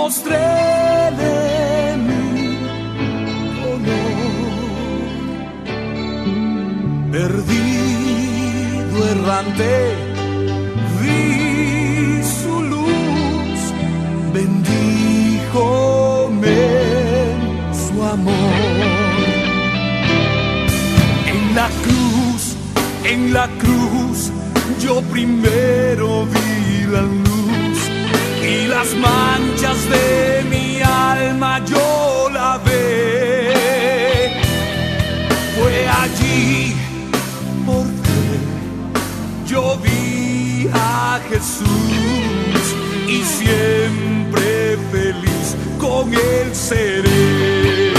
mostré de mi dolor. Perdido, errante, vi su luz, bendíjome su amor. En la cruz, yo primero vi la luz y las manchas de mi alma yo lavé. Fue allí porque yo vi a Jesús y siempre feliz con él seré.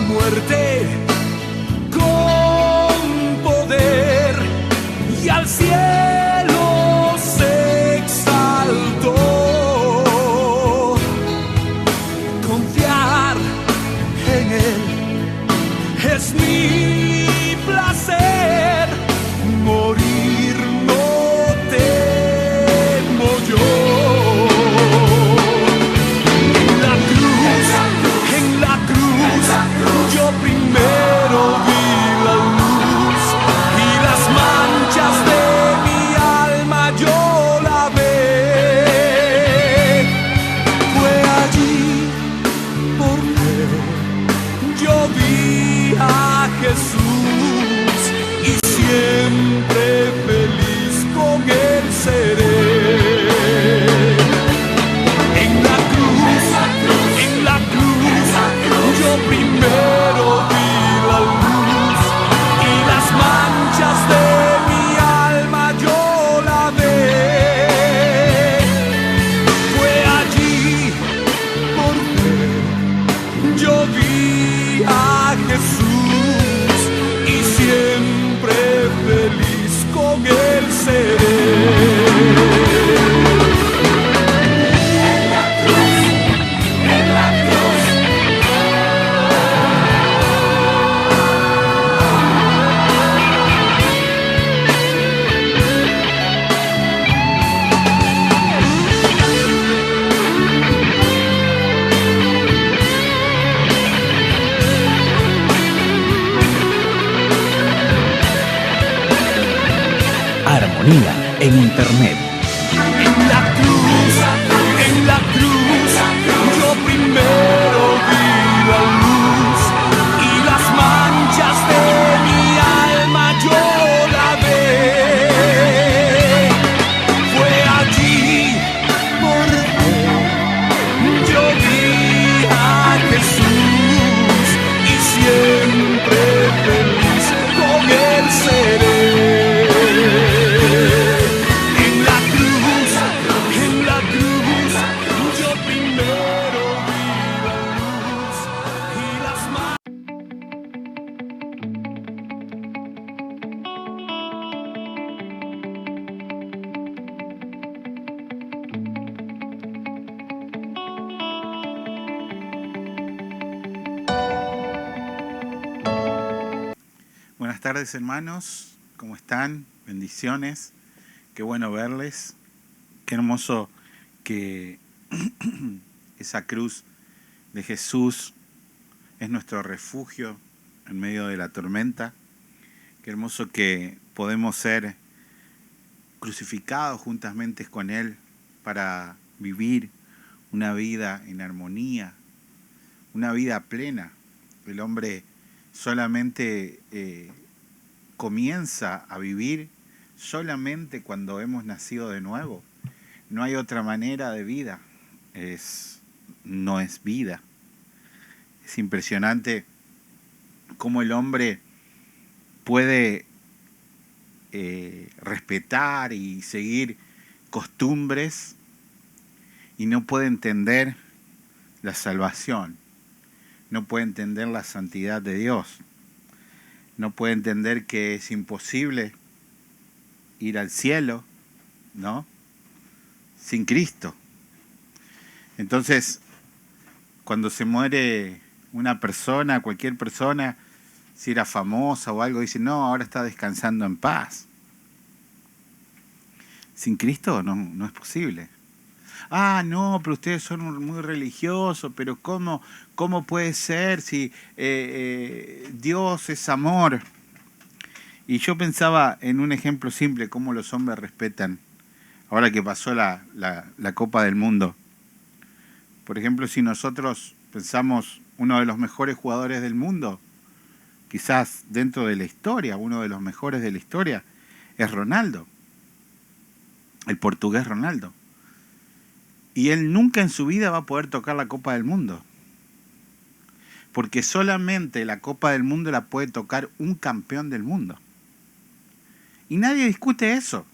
Muerte con poder y al cielo se exaltó. Confiar en él es mi placer, morir no temo yo. Yo primero vi la luz y las manchas de mi alma yo lavé. Fue allí porque yo vi a Jesús y siempre feliz con él seré. En la cruz, yo primero vi la luz y las manchas de mi alma yo lavé. Fue allí porque yo vi a Jesús y siempre feliz con él seré. Armonía en Internet. En la cruz, yo primero vi la luz y las manchas de mi alma yo lavé. Fue allí porque yo vi a Jesús y siempre feliz con él seré. Buenas tardes, hermanos, ¿cómo están? Bendiciones, qué bueno verles, qué hermoso que esa cruz de Jesús es nuestro refugio en medio de la tormenta, qué hermoso que podemos ser crucificados juntamente con Él para vivir una vida en armonía, una vida plena. El hombre solamente comienza a vivir solamente cuando hemos nacido de nuevo. No hay otra manera de vida. No es vida. Es impresionante cómo el hombre puede respetar y seguir costumbres y no puede entender la salvación, no puede entender la santidad de Dios. no puede entender que es imposible ir al cielo, ¿no? Sin Cristo. Entonces, cuando se muere una persona, cualquier persona, si era famosa o algo, dice, no, ahora está descansando en paz. Sin Cristo no es posible. Ah, no, pero ustedes son muy religiosos, pero ¿cómo puede ser si Dios es amor? Y yo pensaba en un ejemplo simple, cómo los hombres respetan, ahora que pasó la Copa del Mundo. Por ejemplo, si nosotros pensamos uno de los mejores jugadores del mundo, quizás dentro de la historia, uno de los mejores de la historia, es Ronaldo, el portugués Ronaldo. Y él nunca en su vida va a poder tocar la Copa del Mundo. Porque solamente la Copa del Mundo la puede tocar un campeón del mundo. Y nadie discute eso.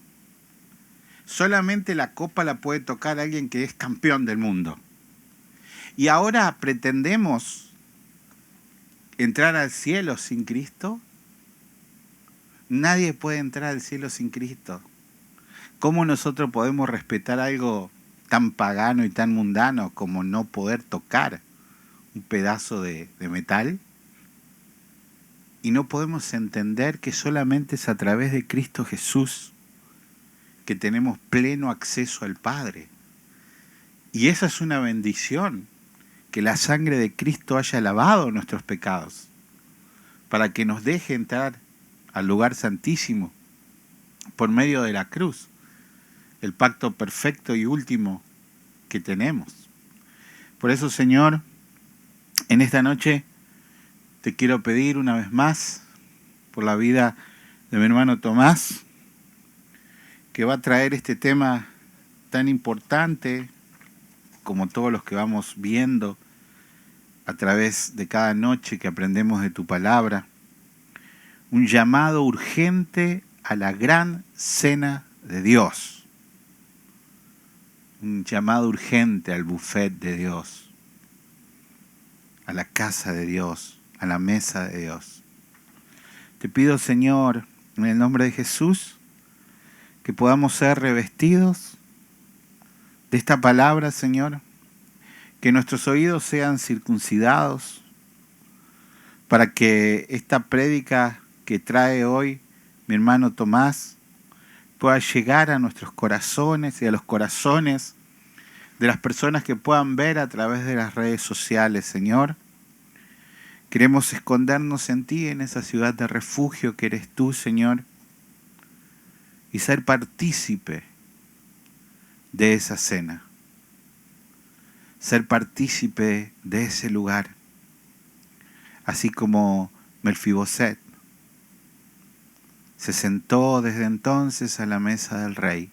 Solamente la Copa la puede tocar alguien que es campeón del mundo. Y ahora pretendemos entrar al cielo sin Cristo. Nadie puede entrar al cielo sin Cristo. ¿Cómo nosotros podemos respetar algo tan pagano y tan mundano como no poder tocar un pedazo de metal? Y no podemos entender que solamente es a través de Cristo Jesús que tenemos pleno acceso al Padre. Y esa es una bendición, que la sangre de Cristo haya lavado nuestros pecados, para que nos deje entrar al lugar santísimo por medio de la cruz, el pacto perfecto y último que tenemos. Por eso, Señor, en esta noche te quiero pedir una vez más por la vida de mi hermano Tomás, que va a traer este tema tan importante como todos los que vamos viendo a través de cada noche que aprendemos de tu palabra. Un llamado urgente a la gran cena de Dios. Un llamado urgente al buffet de Dios, a la casa de Dios, a la mesa de Dios. Te pido, Señor, en el nombre de Jesús, que podamos ser revestidos de esta palabra, Señor, que nuestros oídos sean circuncidados, para que esta prédica que trae hoy mi hermano Tomás pueda llegar a nuestros corazones y a los corazones de las personas que puedan ver a través de las redes sociales, Señor. Queremos escondernos en ti, en esa ciudad de refugio que eres tú, Señor, y ser partícipe de esa cena, ser partícipe de ese lugar, así como Melfiboset se sentó desde entonces a la mesa del rey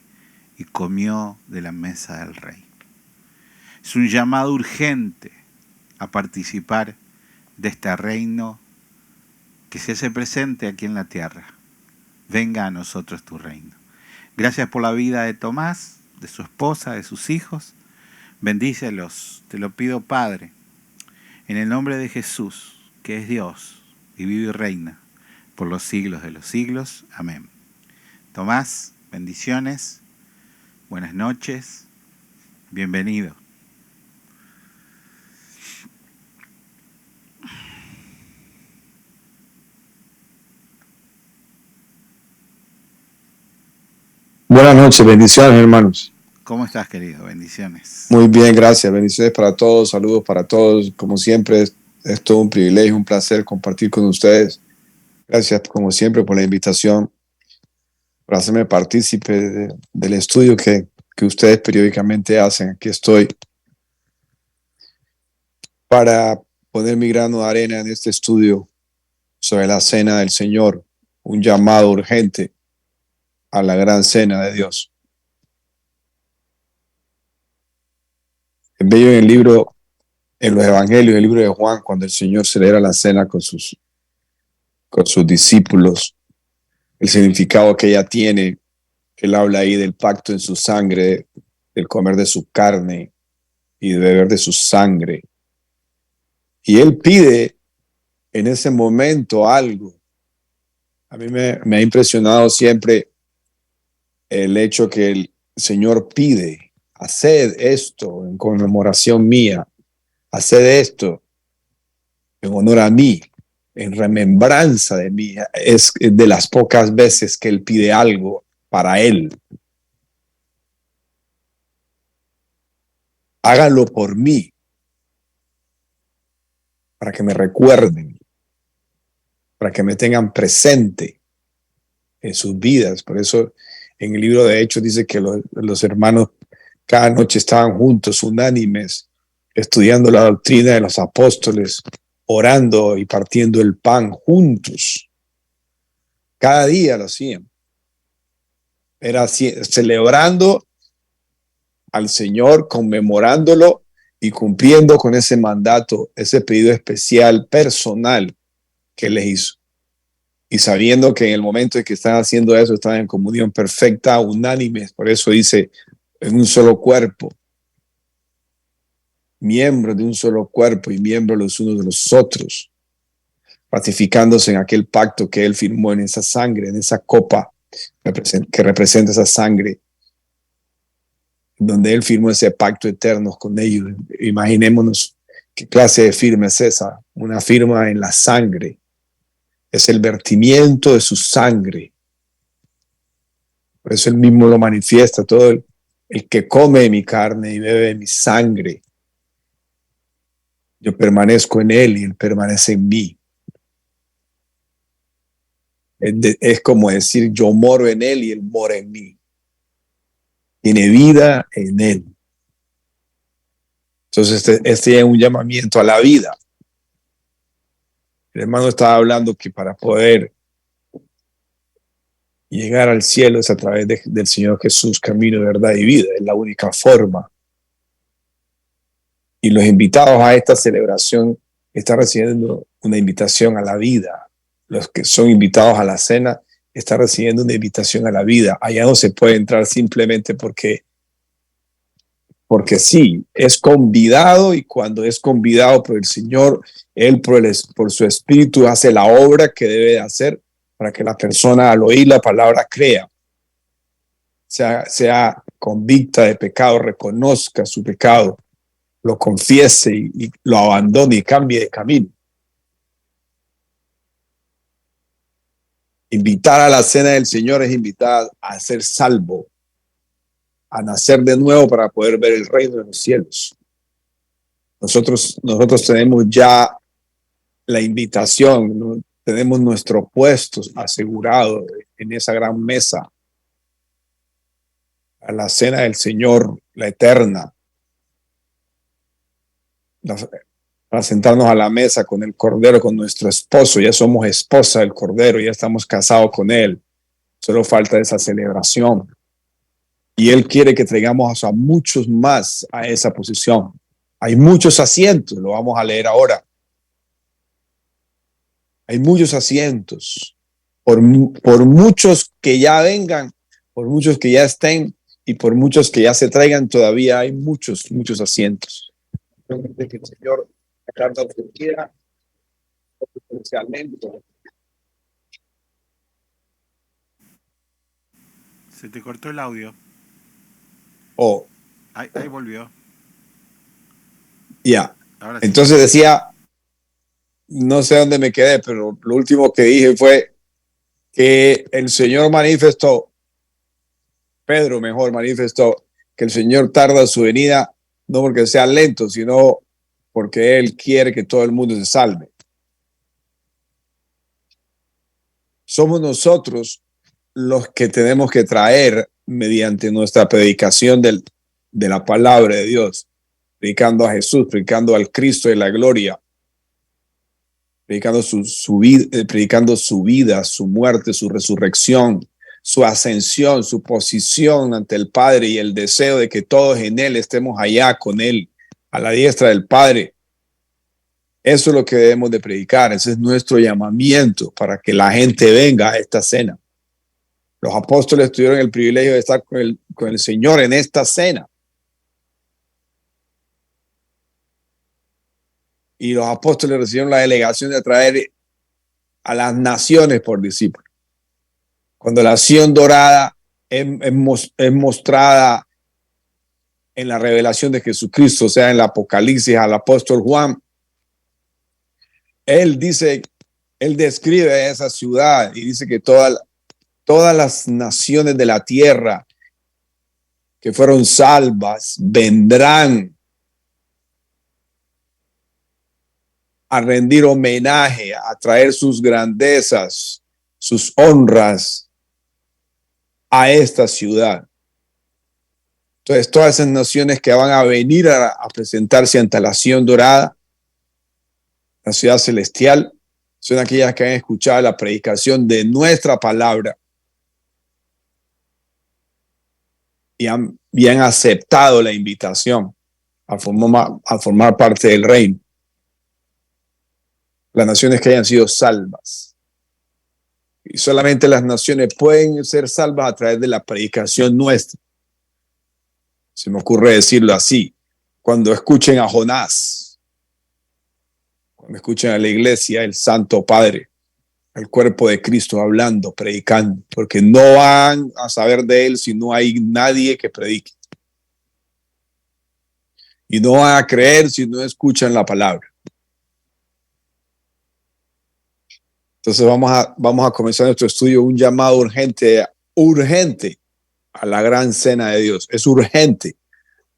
y comió de la mesa del rey. Es un llamado urgente a participar de este reino que se hace presente aquí en la tierra. Venga a nosotros tu reino. Gracias por la vida de Tomás, de su esposa, de sus hijos. Bendícelos, te lo pido, Padre, en el nombre de Jesús, que es Dios y vive y reina por los siglos de los siglos. Amén. Tomás, bendiciones, buenas noches, bienvenido. Buenas noches, bendiciones, hermanos. ¿Cómo estás, querido? Bendiciones. Muy bien, gracias. Bendiciones para todos, saludos para todos. Como siempre, es todo un privilegio, un placer compartir con ustedes. Gracias, como siempre, por la invitación, por hacerme partícipe del estudio que ustedes periódicamente hacen. Aquí estoy para poner mi grano de arena en este estudio sobre la cena del Señor, un llamado urgente a la gran cena de Dios. Es bello en el libro, en los evangelios, en el libro de Juan, cuando el Señor celebra la cena con sus discípulos, el significado que ella tiene. Él habla ahí del pacto en su sangre, del comer de su carne y de beber de su sangre. Y él pide en ese momento algo A mí me ha impresionado siempre el hecho que el Señor pide, haced esto en conmemoración mía, haced esto en honor a mí, en remembranza de mí. Es de las pocas veces que Él pide algo para Él. Háganlo por mí, para que me recuerden, para que me tengan presente en sus vidas. Por eso en el libro de Hechos dice que los hermanos cada noche estaban juntos, unánimes, estudiando la doctrina de los apóstoles, orando y partiendo el pan juntos. Cada día lo hacían. Era así, celebrando al Señor, conmemorándolo y cumpliendo con ese mandato, ese pedido especial, personal que les hizo. Y sabiendo que en el momento en que están haciendo eso, están en comunión perfecta, unánimes. Por eso dice, en un solo cuerpo, miembros de un solo cuerpo y miembros los unos de los otros, ratificándose en aquel pacto que Él firmó en esa sangre, en esa copa que representa esa sangre, donde Él firmó ese pacto eterno con ellos. Imaginémonos qué clase de firma es esa, una firma en la sangre. Es el vertimiento de su sangre. Por eso Él mismo lo manifiesta, todo el que come de mi carne y bebe de mi sangre, yo permanezco en Él y Él permanece en mí. Es como decir, yo moro en Él y Él mora en mí. Tiene vida en Él. Entonces este es un llamamiento a la vida. El hermano estaba hablando que para poder llegar al cielo es a través del Señor Jesús, camino, verdad y vida. Es la única forma. Y los invitados a esta celebración están recibiendo una invitación a la vida. Los que son invitados a la cena están recibiendo una invitación a la vida. Allá no se puede entrar simplemente porque sí, es convidado, y cuando es convidado por el Señor, Él por su Espíritu hace la obra que debe de hacer para que la persona al oír la palabra crea, sea convicta de pecado, reconozca su pecado, lo confiese y lo abandone y cambie de camino. Invitar a la cena del Señor es invitar a ser salvo, a nacer de nuevo para poder ver el reino de los cielos. Nosotros tenemos ya la invitación, ¿no? Tenemos nuestro puesto asegurado en esa gran mesa, a la cena del Señor, la eterna, para sentarnos a la mesa con el Cordero, con nuestro esposo. Ya somos esposa del Cordero, ya estamos casados con Él. Solo falta esa celebración. Y Él quiere que traigamos a muchos más a esa posición. Hay muchos asientos, lo vamos a leer ahora. Hay muchos asientos. Por muchos que ya vengan, por muchos que ya estén y por muchos que ya se traigan, todavía hay muchos asientos. Que el Señor quiera, especialmente. Se te cortó el audio. Oh, Ahí volvió. ya. Ahora sí. Entonces decía, no sé dónde me quedé, pero lo último que dije fue que el Señor manifestó, Pedro mejor manifestó, que el Señor tarda su venida, no porque sea lento, sino porque Él quiere que todo el mundo se salve. Somos nosotros los que tenemos que traer, mediante nuestra predicación de la palabra de Dios, predicando a Jesús, predicando al Cristo de la gloria, predicando predicando su vida, su muerte, su resurrección, su ascensión, su posición ante el Padre y el deseo de que todos en Él estemos allá con Él, a la diestra del Padre. Eso es lo que debemos de predicar. Ese es nuestro llamamiento para que la gente venga a esta cena. Los apóstoles tuvieron el privilegio de estar con el Señor en esta cena. Y los apóstoles recibieron la delegación de traer a las naciones por discípulos. Cuando la Sion dorada es mostrada en la revelación de Jesucristo, o sea, en el Apocalipsis al apóstol Juan, él describe esa ciudad y dice que todas las naciones de la tierra que fueron salvas vendrán a rendir homenaje, a traer sus grandezas, sus honras a esta ciudad. Entonces, todas esas naciones que van a venir a presentarse ante la Sion dorada, la ciudad celestial, son aquellas que han escuchado la predicación de nuestra palabra y han aceptado la invitación a formar parte del reino. Las naciones que hayan sido salvas. Y solamente las naciones pueden ser salvas a través de la predicación nuestra. Se me ocurre decirlo así. Cuando escuchen a Jonás, cuando escuchen a la iglesia, el Santo Padre, el cuerpo de Cristo hablando, predicando, porque no van a saber de él si no hay nadie que predique. Y no van a creer si no escuchan la palabra. Entonces vamos a comenzar nuestro estudio, un llamado urgente a la gran cena de Dios. Es urgente,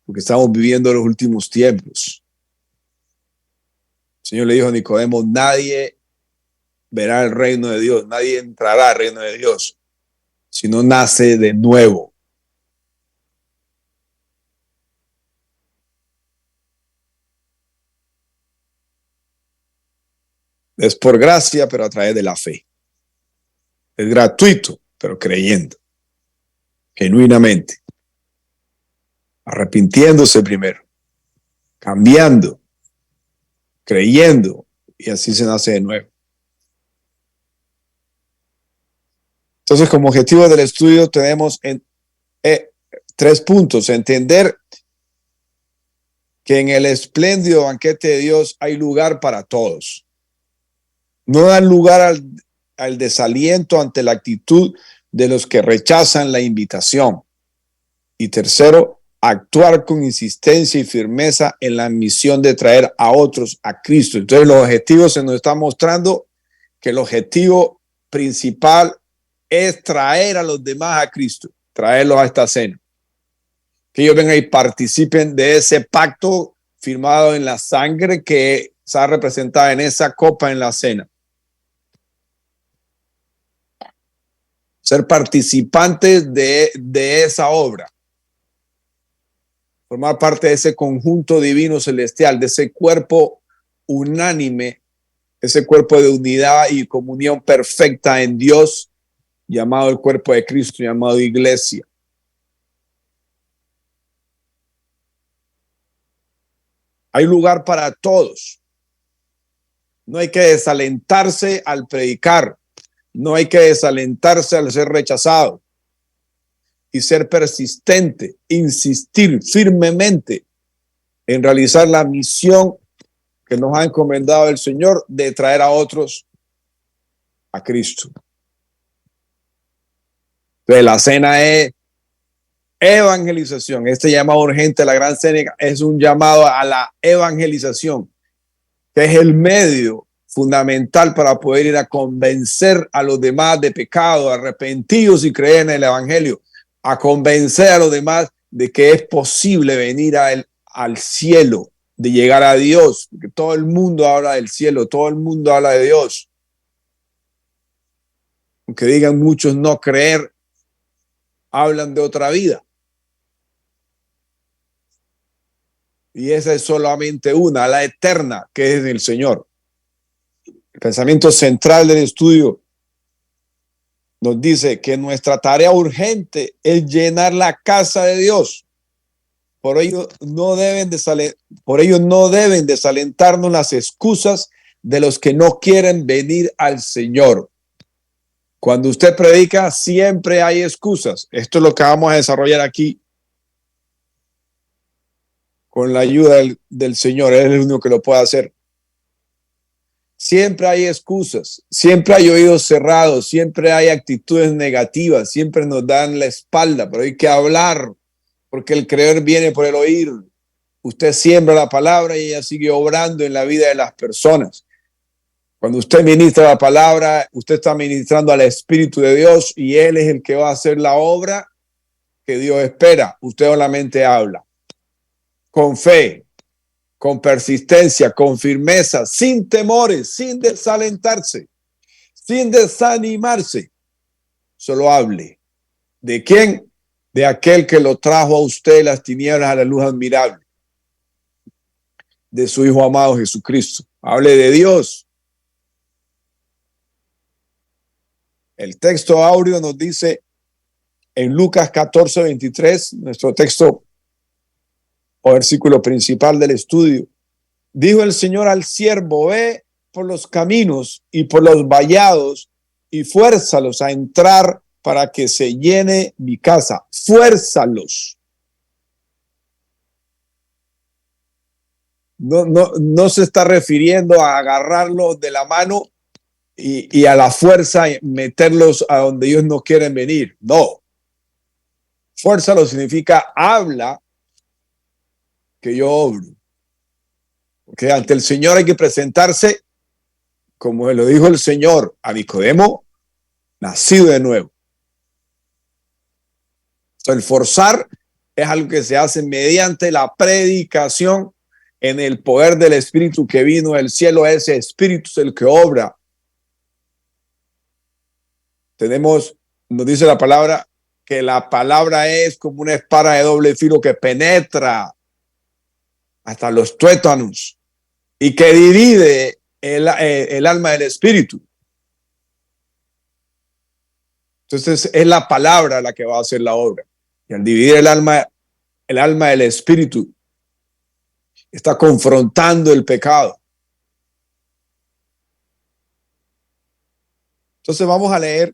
porque estamos viviendo los últimos tiempos. El Señor le dijo a Nicodemo, nadie verá el reino de Dios, nadie entrará al reino de Dios, si no nace de nuevo. Es por gracia, pero a través de la fe. Es gratuito, pero creyendo, genuinamente, arrepintiéndose primero, cambiando, creyendo, y así se nace de nuevo. Entonces, como objetivo del estudio tenemos 3 puntos. Entender que en el espléndido banquete de Dios hay lugar para todos. No dan lugar al desaliento ante la actitud de los que rechazan la invitación. Y tercero, actuar con insistencia y firmeza en la misión de traer a otros a Cristo. Entonces, los objetivos se nos están mostrando que el objetivo principal es traer a los demás a Cristo, traerlos a esta cena. Que ellos vengan y participen de ese pacto firmado en la sangre que está representada en esa copa en la cena. Ser participantes de esa obra. Formar parte de ese conjunto divino celestial, de ese cuerpo unánime, ese cuerpo de unidad y comunión perfecta en Dios, llamado el cuerpo de Cristo, llamado iglesia. Hay lugar para todos. No hay que desalentarse al predicar. No hay que desalentarse al ser rechazado. Y ser persistente, insistir firmemente en realizar la misión que nos ha encomendado el Señor de traer a otros a Cristo. Entonces, la cena es evangelización. Este llamado urgente a la gran cena es un llamado a la evangelización, que es el medio fundamental para poder ir a convencer a los demás de pecado, arrepentidos y creer en el evangelio, a convencer a los demás de que es posible venir al cielo, de llegar a Dios, porque todo el mundo habla del cielo, todo el mundo habla de Dios. Aunque digan muchos no creer, hablan de otra vida. Y esa es solamente una, la eterna, que es del Señor. El pensamiento central del estudio nos dice que nuestra tarea urgente es llenar la casa de Dios. Por ello no deben desalentarnos las excusas de los que no quieren venir al Señor. Cuando usted predica, siempre hay excusas. Esto es lo que vamos a desarrollar aquí con la ayuda del Señor. Él es el único que lo puede hacer. Siempre hay excusas, siempre hay oídos cerrados, siempre hay actitudes negativas, siempre nos dan la espalda, pero hay que hablar, porque el creer viene por el oír. Usted siembra la palabra y ella sigue obrando en la vida de las personas. Cuando usted ministra la palabra, usted está ministrando al Espíritu de Dios y Él es el que va a hacer la obra que Dios espera. Usted solamente habla con fe, con persistencia, con firmeza, sin temores, sin desalentarse, sin desanimarse. Solo hable. ¿De quién? De aquel que lo trajo a usted las tinieblas a la luz admirable. De su Hijo amado Jesucristo. Hable de Dios. El texto áureo nos dice en Lucas 14:23, nuestro texto o versículo principal del estudio. Dijo el Señor al siervo: ve por los caminos y por los vallados y fuérzalos a entrar para que se llene mi casa. Fuérzalos. No se está refiriendo a agarrarlos de la mano y a la fuerza meterlos a donde ellos no quieren venir. No. Fuérzalos significa habla que yo obro. Porque ante el Señor hay que presentarse, como lo dijo el Señor a Nicodemo, nacido de nuevo. Entonces, el forzar es algo que se hace mediante la predicación en el poder del Espíritu que vino del cielo. Ese Espíritu es el que obra. Nos dice la palabra, que la palabra es como una espada de doble filo que penetra hasta los tuétanos y que divide el alma del espíritu. Entonces es la palabra la que va a hacer la obra. Y al dividir el alma del espíritu, está confrontando el pecado. Entonces vamos a leer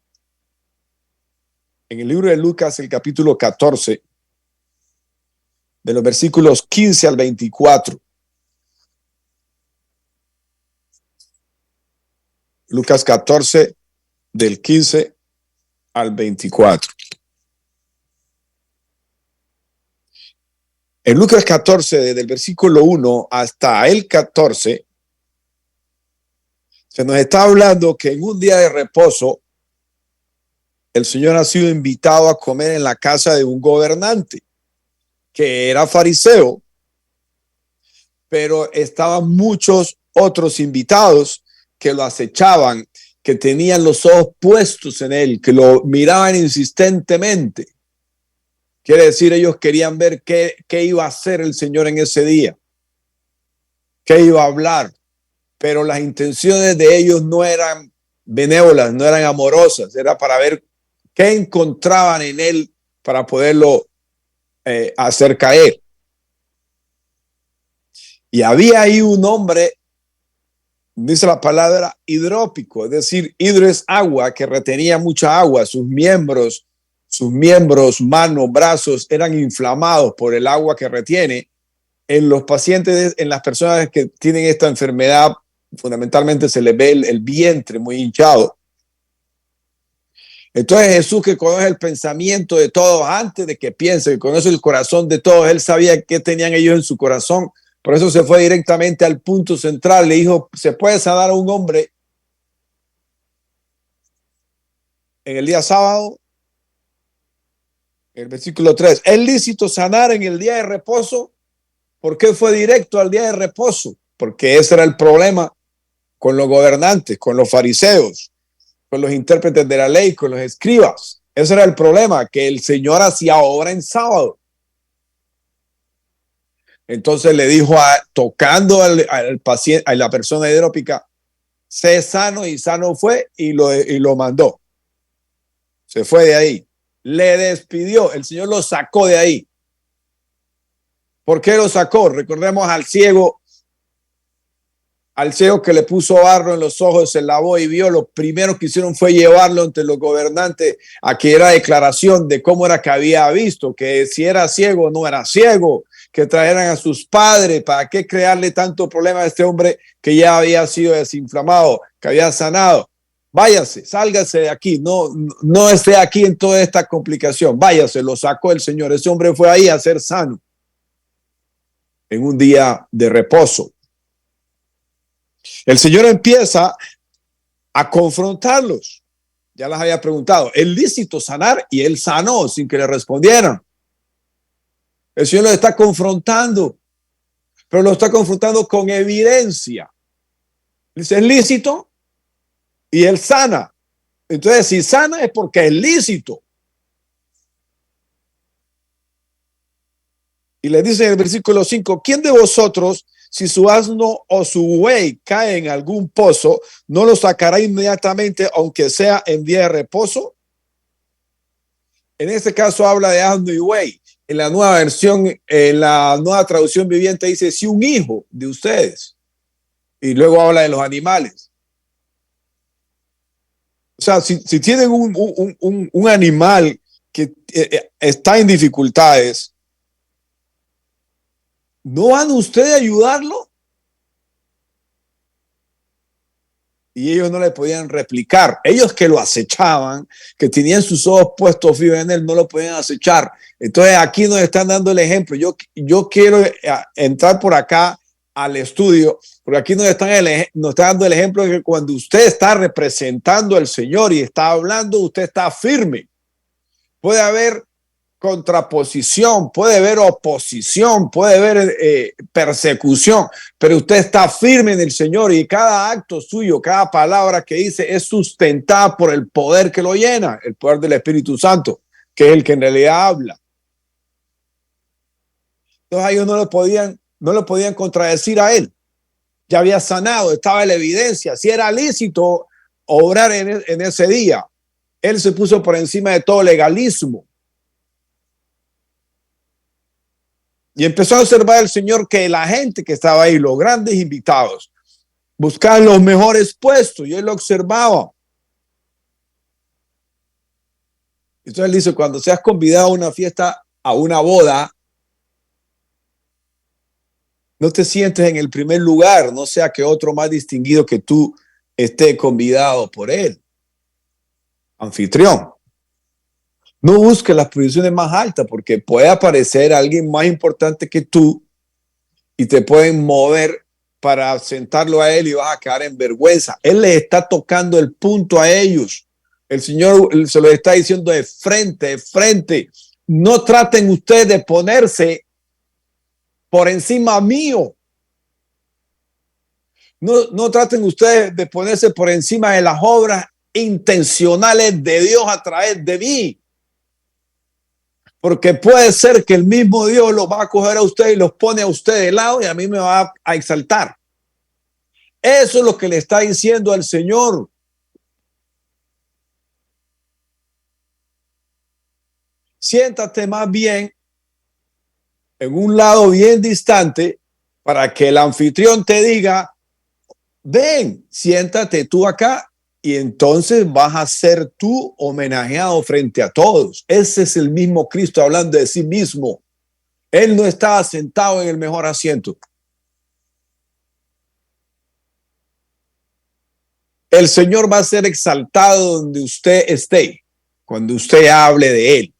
en el libro de Lucas el capítulo 14, de los versículos 15 al 24. Lucas 14, del 15 al 24. En Lucas 14, desde el versículo 1 hasta el 14, se nos está hablando que en un día de reposo, el Señor ha sido invitado a comer en la casa de un gobernante que era fariseo, pero estaban muchos otros invitados que lo acechaban, que tenían los ojos puestos en él, que lo miraban insistentemente. Quiere decir, ellos querían ver qué iba a hacer el Señor en ese día, qué iba a hablar, pero las intenciones de ellos no eran benévolas, no eran amorosas, era para ver qué encontraban en él para poderlo hacer caer. Y había ahí un hombre, dice la palabra, hidrópico, es decir, hidro es agua, que retenía mucha agua. Sus miembros, manos, brazos eran inflamados por el agua que retiene. En los pacientes, en las personas que tienen esta enfermedad, fundamentalmente se les ve el vientre muy hinchado. Entonces Jesús, que conoce el pensamiento de todos antes de que piense, que conoce el corazón de todos, él sabía qué tenían ellos en su corazón. Por eso se fue directamente al punto central. Le dijo: ¿se puede sanar a un hombre en el día sábado? El versículo 3. ¿Es lícito sanar en el día de reposo? ¿Por qué fue directo al día de reposo? Porque ese era el problema con los gobernantes, con los fariseos, con los intérpretes de la ley, con los escribas. Ese era el problema, que el Señor hacía obra en sábado. Entonces le dijo, tocando al paciente, a la persona hidrópica: sé sano, y sano fue, y lo mandó. Se fue de ahí. Le despidió. El Señor lo sacó de ahí. ¿Por qué lo sacó? Recordemos al ciego que le puso barro en los ojos, se lavó y vio. Lo primero que hicieron fue llevarlo ante los gobernantes a que era declaración de cómo era que había visto, que si era ciego no era ciego, que trajeran a sus padres. ¿Para qué crearle tanto problema a este hombre que ya había sido desinflamado, que había sanado? Váyase, sálgase de aquí, no esté aquí en toda esta complicación. Váyase, lo sacó el Señor. Ese hombre fue ahí a ser sano en un día de reposo. El Señor empieza a confrontarlos. Ya les había preguntado, ¿es lícito sanar? Y él sanó sin que le respondieran. El Señor lo está confrontando, pero lo está confrontando con evidencia. Dice, ¿es lícito? Y él sana. Entonces, si sana es porque es lícito. Y le dice en el versículo 5, ¿quién de vosotros, si su asno o su buey cae en algún pozo, no lo sacará inmediatamente, aunque sea en día de reposo? En este caso habla de asno y buey. En la nueva versión, en la nueva traducción viviente dice, si un hijo de ustedes. Y luego habla de los animales. O sea, si tienen un animal que está en dificultades, ¿no van ustedes a ayudarlo? Y ellos no le podían replicar. Ellos que lo acechaban, que tenían sus ojos puestos fijos en él, no lo podían acechar. Entonces aquí nos están dando el ejemplo. Yo quiero entrar por acá al estudio, porque aquí nos está dando el ejemplo de que cuando usted está representando al Señor y está hablando, usted está firme. Puede haber contraposición, puede haber oposición, puede haber persecución, pero usted está firme en el Señor y cada acto suyo, cada palabra que dice es sustentada por el poder que lo llena, el poder del Espíritu Santo, que es el que en realidad habla. Entonces ellos no lo podían contradecir a él. Ya había sanado, estaba en la evidencia, si era lícito obrar en ese día. Él se puso por encima de todo legalismo. Y empezó a observar el Señor que la gente que estaba ahí, los grandes invitados, buscaban los mejores puestos y él lo observaba. Entonces él dice, cuando seas convidado a una fiesta, a una boda, no te sientes en el primer lugar, no sea que otro más distinguido que tú esté convidado por él. Anfitrión. No busques las posiciones más altas porque puede aparecer alguien más importante que tú y te pueden mover para sentarlo a él y vas a quedar en vergüenza. Él les está tocando el punto a ellos. El Señor se lo está diciendo de frente, de frente. No traten ustedes de ponerse por encima mío. No traten ustedes de ponerse por encima de las obras intencionales de Dios a través de mí. Porque puede ser que el mismo Dios los va a coger a usted y los pone a usted de lado y a mí me va a exaltar. Eso es lo que le está diciendo al Señor. Siéntate más bien en un lado bien distante para que el anfitrión te diga, ven, siéntate tú acá. Y entonces vas a ser tú homenajeado frente a todos. Ese es el mismo Cristo hablando de sí mismo. Él no estaba sentado en el mejor asiento. El Señor va a ser exaltado donde usted esté, cuando usted hable de Él.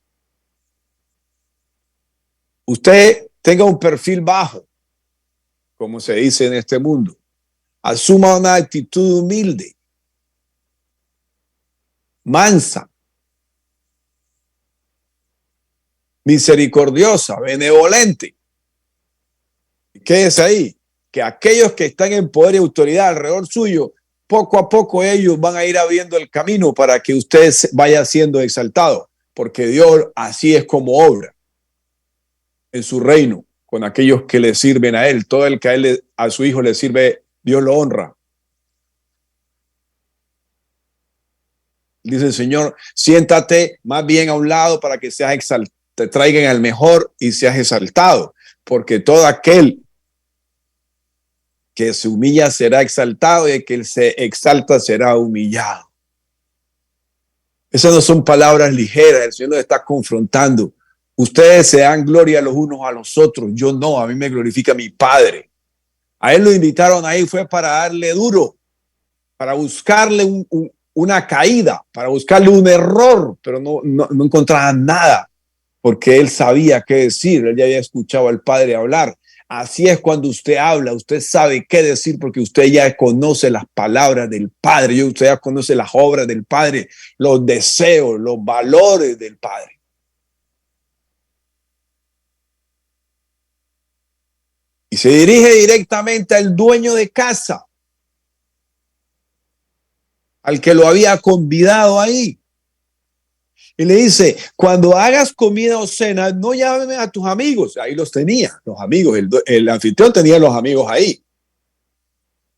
Usted tenga un perfil bajo, como se dice en este mundo. Asuma una actitud humilde, mansa, misericordiosa, benevolente. ¿Qué es ahí? Que aquellos que están en poder y autoridad alrededor suyo, poco a poco ellos van a ir abriendo el camino para que usted vaya siendo exaltado, porque Dios así es como obra en su reino, con aquellos que le sirven a Él. Todo el que a su Hijo le sirve, Dios lo honra. Dice el Señor, siéntate más bien a un lado para que seas exaltado, te traigan al mejor y seas exaltado, porque todo aquel que se humilla será exaltado y el que se exalta será humillado. Esas no son palabras ligeras, el Señor nos está confrontando Ustedes se dan gloria los unos a los otros, yo no, a mí me glorifica mi Padre. A él lo invitaron ahí, fue para darle duro, para buscarle una caída, para buscarle un error, pero no encontraban nada, porque él sabía qué decir, él ya había escuchado al Padre hablar. Así es cuando usted habla, usted sabe qué decir, porque usted ya conoce las palabras del Padre, usted ya conoce las obras del Padre, los deseos, los valores del Padre. Y se dirige directamente al dueño de casa, al que lo había convidado ahí. Y le dice, cuando hagas comida o cena, no llames a tus amigos. Ahí los tenía, los amigos. El anfitrión tenía los amigos ahí.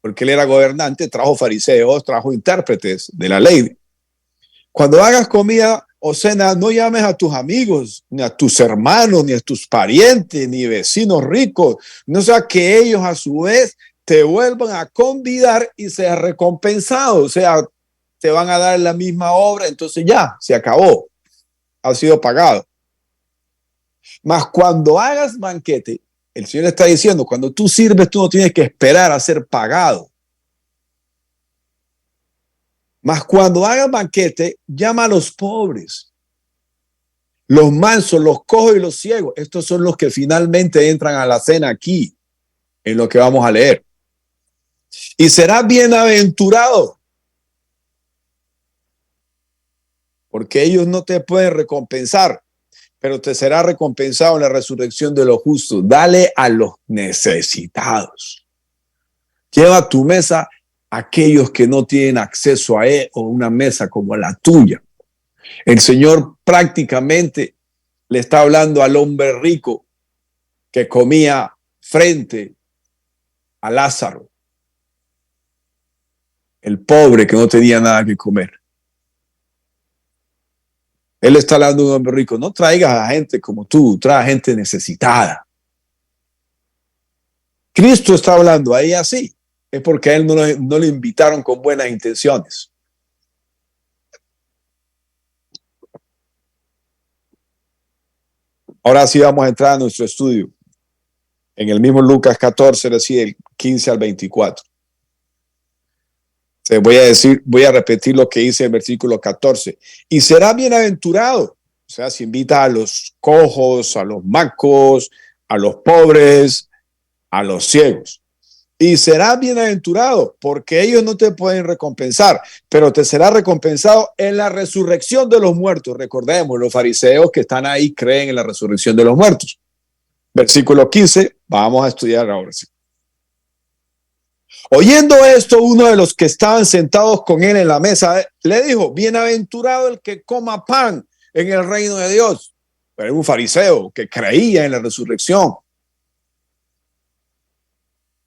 Porque él era gobernante, trajo fariseos, trajo intérpretes de la ley. Cuando hagas comida o cena, no llames a tus amigos, ni a tus hermanos, ni a tus parientes, ni vecinos ricos. No sea que ellos a su vez te vuelvan a convidar y seas recompensado. O sea, te van a dar la misma obra, entonces ya, se acabó, ha sido pagado. Mas cuando hagas banquete, el Señor está diciendo, cuando tú sirves, tú no tienes que esperar a ser pagado. Mas cuando hagas banquete, llama a los pobres, los mansos, los cojos y los ciegos. Estos son los que finalmente entran a la cena aquí, en lo que vamos a leer. Y serás bienaventurado, porque ellos no te pueden recompensar, pero te será recompensado en la resurrección de los justos. Dale a los necesitados. Lleva a tu mesa a aquellos que no tienen acceso a él o una mesa como la tuya. El Señor prácticamente le está hablando al hombre rico que comía frente a Lázaro, el pobre que no tenía nada que comer. Él está hablando de un hombre rico. No traigas a gente como tú, trae a gente necesitada. Cristo está hablando ahí así. Es porque a él no le invitaron con buenas intenciones. Ahora sí vamos a entrar a nuestro estudio. En el mismo Lucas 14, decía el 15 al 24. Voy a repetir lo que dice el versículo 14. Y será bienaventurado. O sea, si invita a los cojos, a los mancos, a los pobres, a los ciegos. Y será bienaventurado, porque ellos no te pueden recompensar, pero te será recompensado en la resurrección de los muertos. Recordemos, los fariseos que están ahí creen en la resurrección de los muertos. Versículo 15, vamos a estudiar ahora sí. Oyendo esto, uno de los que estaban sentados con él en la mesa le dijo, bienaventurado el que coma pan en el reino de Dios. Era un fariseo que creía en la resurrección.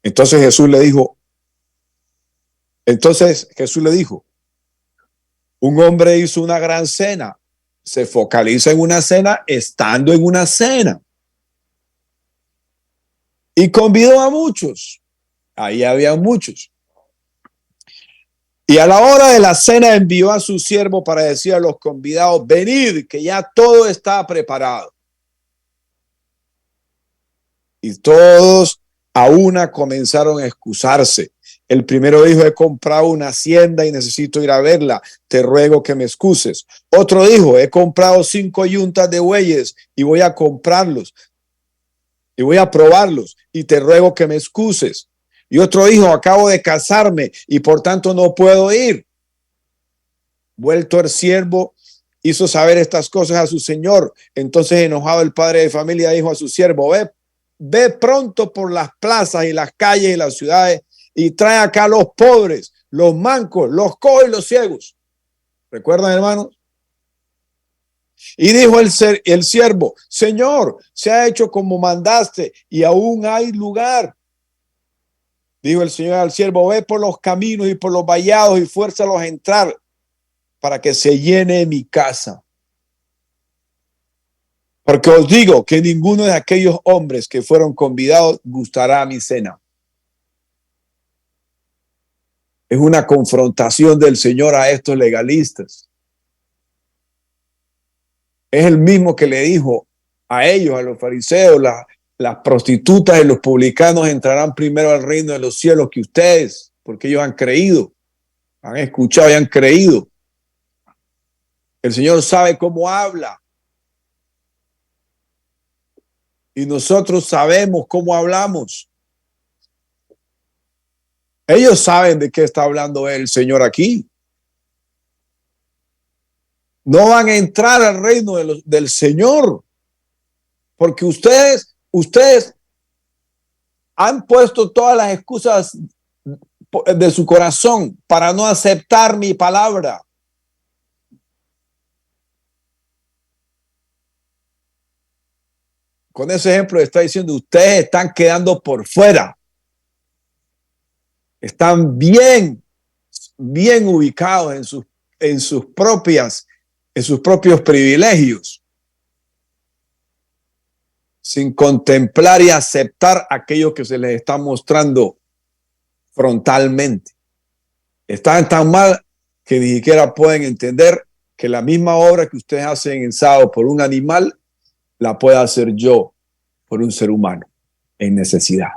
Entonces Jesús le dijo, un hombre hizo una gran cena, se focaliza en una cena estando en una cena y convidó a muchos. Ahí había muchos. Y a la hora de la cena envió a su siervo para decir a los convidados, venid, que ya todo está preparado. Y todos a una comenzaron a excusarse. El primero dijo, he comprado una hacienda y necesito ir a verla. Te ruego que me excuses. Otro dijo, he comprado 5 yuntas de bueyes y voy a comprarlos y voy a probarlos y te ruego que me excuses. Y otro dijo, acabo de casarme y por tanto no puedo ir. Vuelto el siervo, hizo saber estas cosas a su señor. Entonces, enojado, el padre de familia dijo a su siervo, ve pronto por las plazas y las calles y las ciudades y trae acá los pobres, los mancos, los cojos y los ciegos. ¿Recuerdan, hermanos? Y dijo el siervo, Señor, se ha hecho como mandaste y aún hay lugar. Dijo el Señor al siervo, ve por los caminos y por los vallados y fuérzalos a entrar para que se llene mi casa. Porque os digo que ninguno de aquellos hombres que fueron convidados gustará mi cena. Es una confrontación del Señor a estos legalistas. Es el mismo que le dijo a ellos, a los fariseos, las prostitutas y los publicanos entrarán primero al reino de los cielos que ustedes, porque ellos han creído, han escuchado y han creído. El Señor sabe cómo habla. Y nosotros sabemos cómo hablamos. Ellos saben de qué está hablando el Señor aquí. No van a entrar al reino del Señor, porque ustedes han puesto todas las excusas de su corazón para no aceptar mi palabra. Con ese ejemplo está diciendo, ustedes están quedando por fuera. Están bien ubicados en sus propios privilegios, sin contemplar y aceptar aquello que se les está mostrando frontalmente. Están tan mal que ni siquiera pueden entender que la misma obra que ustedes hacen en sábado por un animal, la puedo hacer yo por un ser humano en necesidad.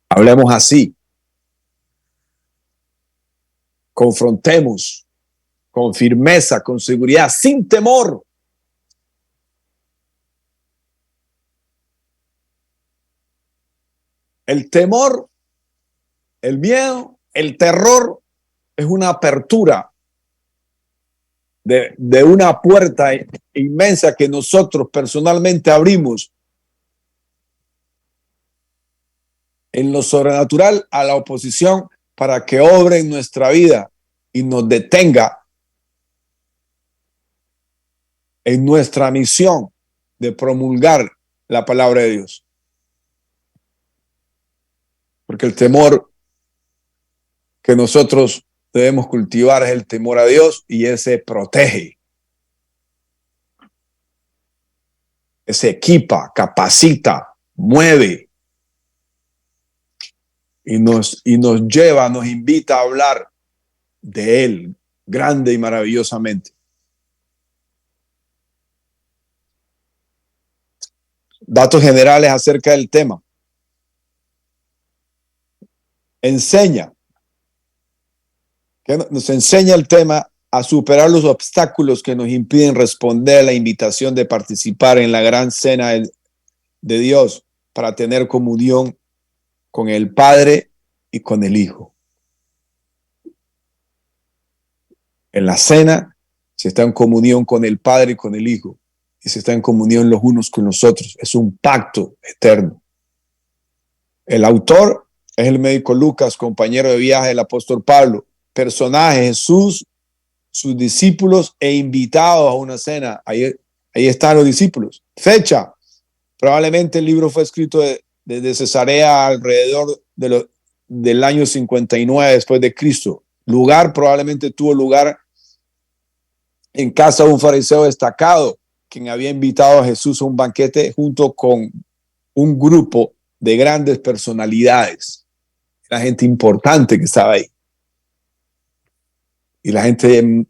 Hablemos así. Confrontemos con firmeza, con seguridad, sin temor. El temor, el miedo, el terror es una apertura de una puerta inmensa que nosotros personalmente abrimos en lo sobrenatural a la oposición para que obre en nuestra vida y nos detenga en nuestra misión de promulgar la palabra de Dios. Porque el temor que nosotros debemos cultivar es el temor a Dios, y ese protege, ese equipa, capacita, mueve y nos lleva, nos invita a hablar de Él grande y maravillosamente. Datos generales acerca del tema. Nos enseña el tema a superar los obstáculos que nos impiden responder a la invitación de participar en la gran cena de Dios para tener comunión con el Padre y con el Hijo. En la cena se está en comunión con el Padre y con el Hijo, y se está en comunión los unos con los otros. Es un pacto eterno. El autor es el médico Lucas, compañero de viaje del apóstol Pablo. Personaje, Jesús, sus discípulos e invitados a una cena. Ahí están los discípulos. Fecha, probablemente el libro fue escrito desde Cesarea alrededor del año 59 después de Cristo. Lugar, probablemente tuvo lugar en casa de un fariseo destacado, quien había invitado a Jesús a un banquete junto con un grupo de grandes personalidades. La gente importante que estaba ahí. Y la gente,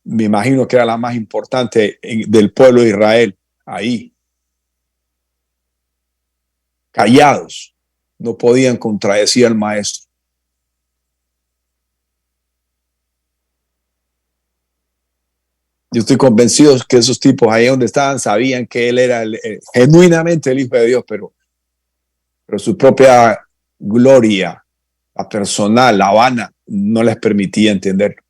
me imagino que era la más importante del pueblo de Israel, ahí. Callados, no podían contradecir al maestro. Yo estoy convencido que esos tipos ahí donde estaban sabían que él era genuinamente el Hijo de Dios, pero su propia gloria, la personal, la vana, no les permitía entenderlo.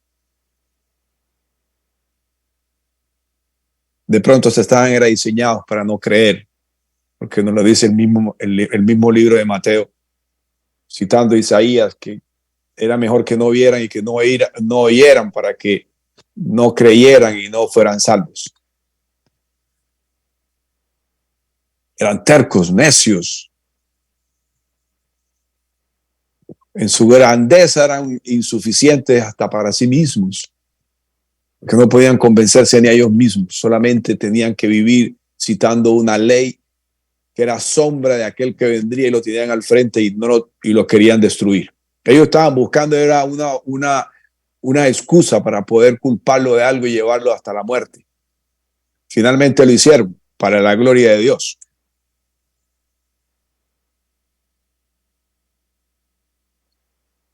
De pronto se estaban diseñados para no creer, porque nos lo dice el mismo libro de Mateo, citando a Isaías, que era mejor que no vieran y que no oyeran para que no creyeran y no fueran salvos. Eran tercos, necios. En su grandeza eran insuficientes hasta para sí mismos, que no podían convencerse ni a ellos mismos, solamente tenían que vivir citando una ley que era sombra de aquel que vendría, y lo tenían al frente y lo querían destruir. Ellos estaban buscando era una excusa para poder culparlo de algo y llevarlo hasta la muerte. Finalmente lo hicieron para la gloria de Dios.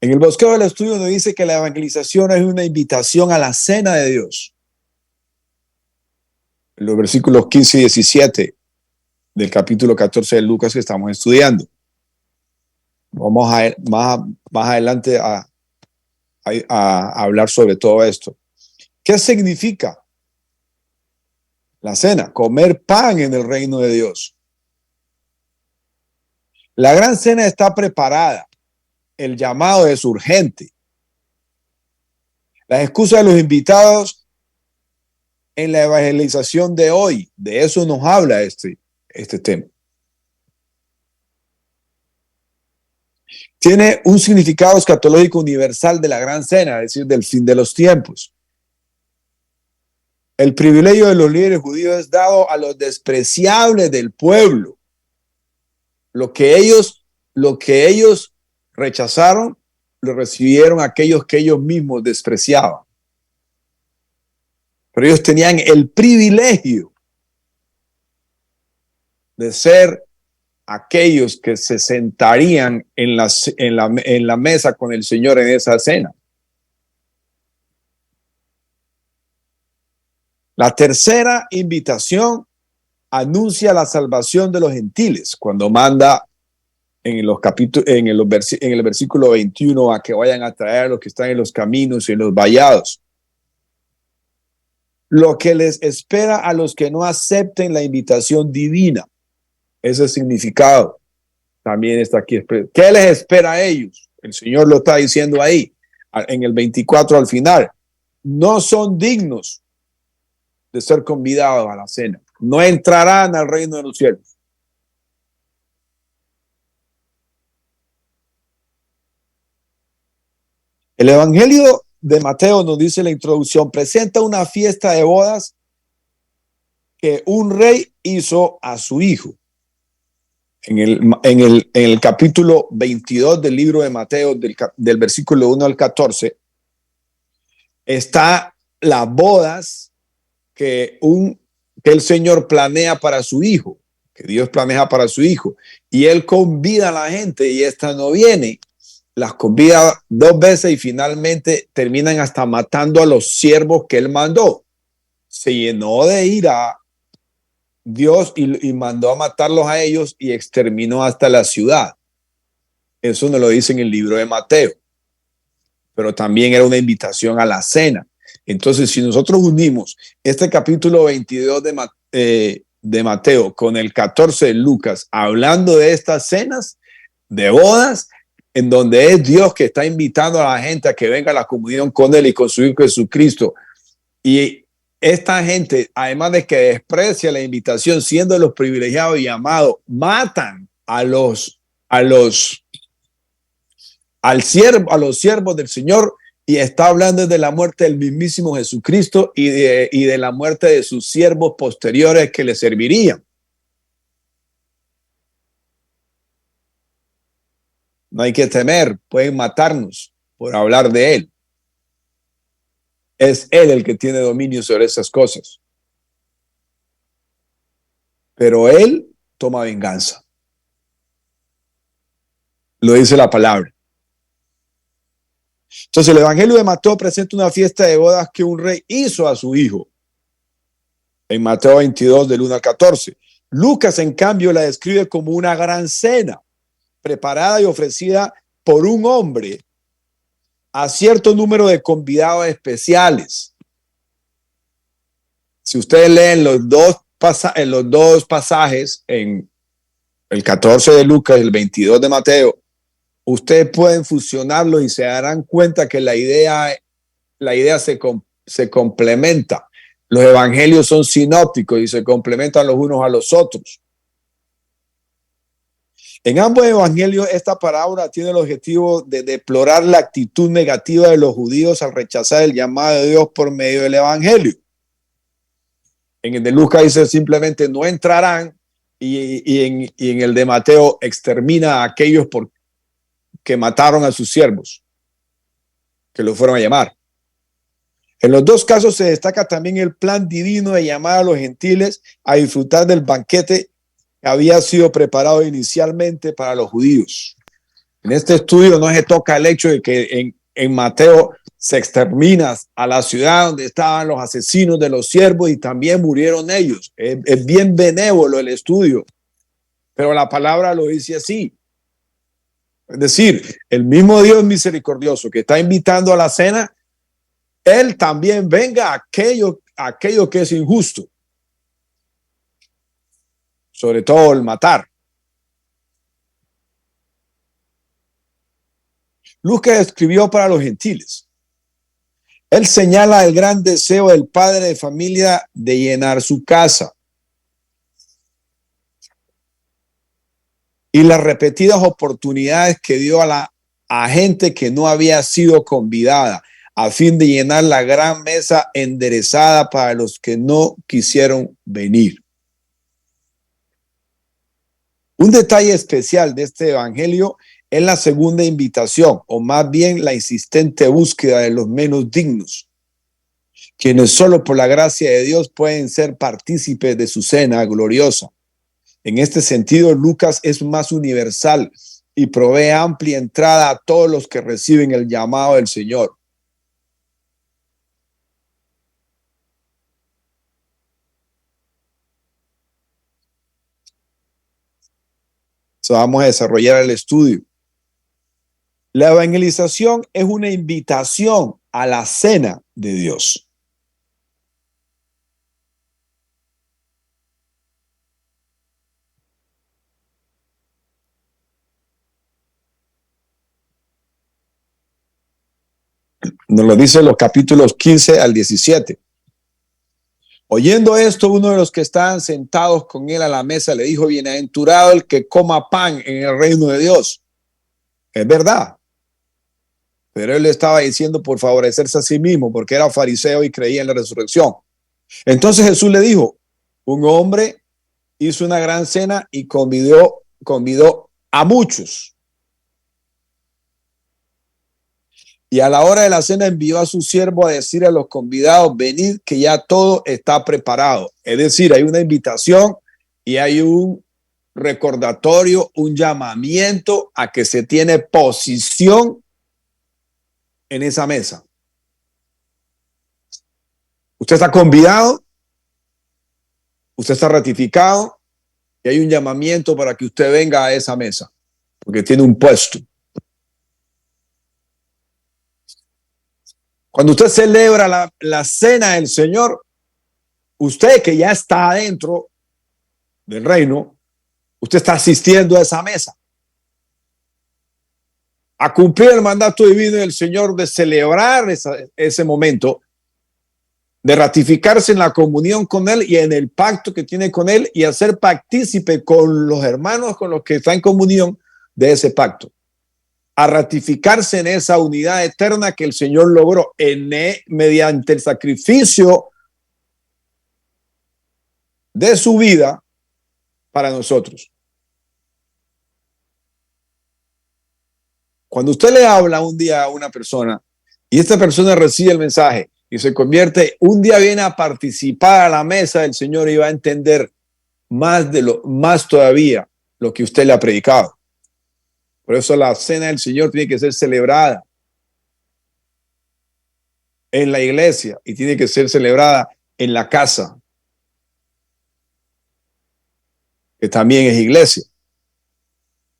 En el bosquejo del estudio nos dice que la evangelización es una invitación a la cena de Dios. En los versículos 15 y 17 del capítulo 14 de Lucas que estamos estudiando. Vamos más adelante a hablar sobre todo esto. ¿Qué significa la cena? Comer pan en el reino de Dios. La gran cena está preparada. El llamado es urgente. Las excusas de los invitados en la evangelización de hoy, de eso nos habla este tema. Tiene un significado escatológico universal de la gran cena, es decir, del fin de los tiempos. El privilegio de los líderes judíos es dado a los despreciables del pueblo. Lo que ellos rechazaron, lo recibieron aquellos que ellos mismos despreciaban. Pero ellos tenían el privilegio de ser aquellos que se sentarían en la mesa con el Señor en esa cena. La tercera invitación anuncia la salvación de los gentiles cuando manda en el versículo 21 a que vayan a traer a los que están en los caminos y en los vallados. Lo que les espera a los que no acepten la invitación divina. Ese significado también está aquí. ¿Qué les espera a ellos? El Señor lo está diciendo ahí, en el 24 al final. No son dignos de ser convidados a la cena. No entrarán al reino de los cielos. El Evangelio de Mateo nos dice en la introducción, presenta una fiesta de bodas que un rey hizo a su hijo. En el capítulo 22 del libro de Mateo, del versículo 1 al 14, está las bodas que el Señor planea para su hijo, que Dios planea para su hijo. Y él convida a la gente y esta no viene. Las convida 2 veces y finalmente terminan hasta matando a los siervos que él mandó. Se llenó de ira Dios y mandó a matarlos a ellos y exterminó hasta la ciudad. Eso nos lo dice en el libro de Mateo. Pero también era una invitación a la cena. Entonces, si nosotros unimos este capítulo 22 de Mateo con el 14 de Lucas, hablando de estas cenas de bodas, en donde es Dios que está invitando a la gente a que venga a la comunión con él y con su Hijo Jesucristo. Y esta gente, además de que desprecia la invitación, siendo los privilegiados y llamados, matan a los siervos del Señor, y está hablando de la muerte del mismísimo Jesucristo y de la muerte de sus siervos posteriores que le servirían. No hay que temer, pueden matarnos por hablar de él. Es él el que tiene dominio sobre esas cosas. Pero él toma venganza. Lo dice la palabra. Entonces el Evangelio de Mateo presenta una fiesta de bodas que un rey hizo a su hijo. En Mateo 22 del 1 al 14. Lucas, en cambio, la describe como una gran cena preparada y ofrecida por un hombre a cierto número de convidados especiales. Si ustedes leen los dos pasajes, en el 14 de Lucas y el 22 de Mateo, ustedes pueden fusionarlos y se darán cuenta que la idea se complementa. Los evangelios son sinópticos y se complementan los unos a los otros. En ambos evangelios, esta parábola tiene el objetivo de deplorar la actitud negativa de los judíos al rechazar el llamado de Dios por medio del evangelio. En el de Lucas dice simplemente no entrarán, y en el de Mateo extermina a aquellos que mataron a sus siervos, que lo fueron a llamar. En los dos casos se destaca también el plan divino de llamar a los gentiles a disfrutar del banquete que había sido preparado inicialmente para los judíos. En este estudio no se toca el hecho de que en Mateo se extermina a la ciudad donde estaban los asesinos de los siervos y también murieron ellos. Es bien benévolo el estudio, pero la palabra lo dice así. Es decir, el mismo Dios misericordioso que está invitando a la cena, Él también venga a aquello que es injusto, sobre todo el matar. Lucas escribió para los gentiles. Él señala el gran deseo del padre de familia de llenar su casa y las repetidas oportunidades que dio a gente que no había sido convidada a fin de llenar la gran mesa enderezada para los que no quisieron venir. Un detalle especial de este evangelio es la segunda invitación, o más bien la insistente búsqueda de los menos dignos, quienes solo por la gracia de Dios pueden ser partícipes de su cena gloriosa. En este sentido, Lucas es más universal y provee amplia entrada a todos los que reciben el llamado del Señor. Vamos a desarrollar el estudio. La evangelización es una invitación a la cena de Dios. Nos lo dice los capítulos 15 al 17. Oyendo esto, uno de los que estaban sentados con él a la mesa le dijo: bienaventurado el que coma pan en el reino de Dios. Es verdad. Pero él le estaba diciendo por favorecerse a sí mismo, porque era fariseo y creía en la resurrección. Entonces Jesús le dijo: un hombre hizo una gran cena y convidó a muchos. Y a la hora de la cena envió a su siervo a decir a los convidados: venid, que ya todo está preparado. Es decir, hay una invitación y hay un recordatorio, un llamamiento a que se tiene posición en esa mesa. Usted está convidado, usted está ratificado y hay un llamamiento para que usted venga a esa mesa, porque tiene un puesto. Cuando usted celebra la cena del Señor, usted que ya está adentro del reino, usted está asistiendo a esa mesa, a cumplir el mandato divino del Señor de celebrar ese momento, de ratificarse en la comunión con Él y en el pacto que tiene con Él y hacer partícipe con los hermanos con los que está en comunión de ese pacto, a ratificarse en esa unidad eterna que el Señor logró mediante el sacrificio de su vida para nosotros. Cuando usted le habla un día a una persona y esta persona recibe el mensaje y se convierte, un día viene a participar a la mesa del Señor y va a entender más todavía lo que usted le ha predicado. Por eso la cena del Señor tiene que ser celebrada en la iglesia y tiene que ser celebrada en la casa, que también es iglesia.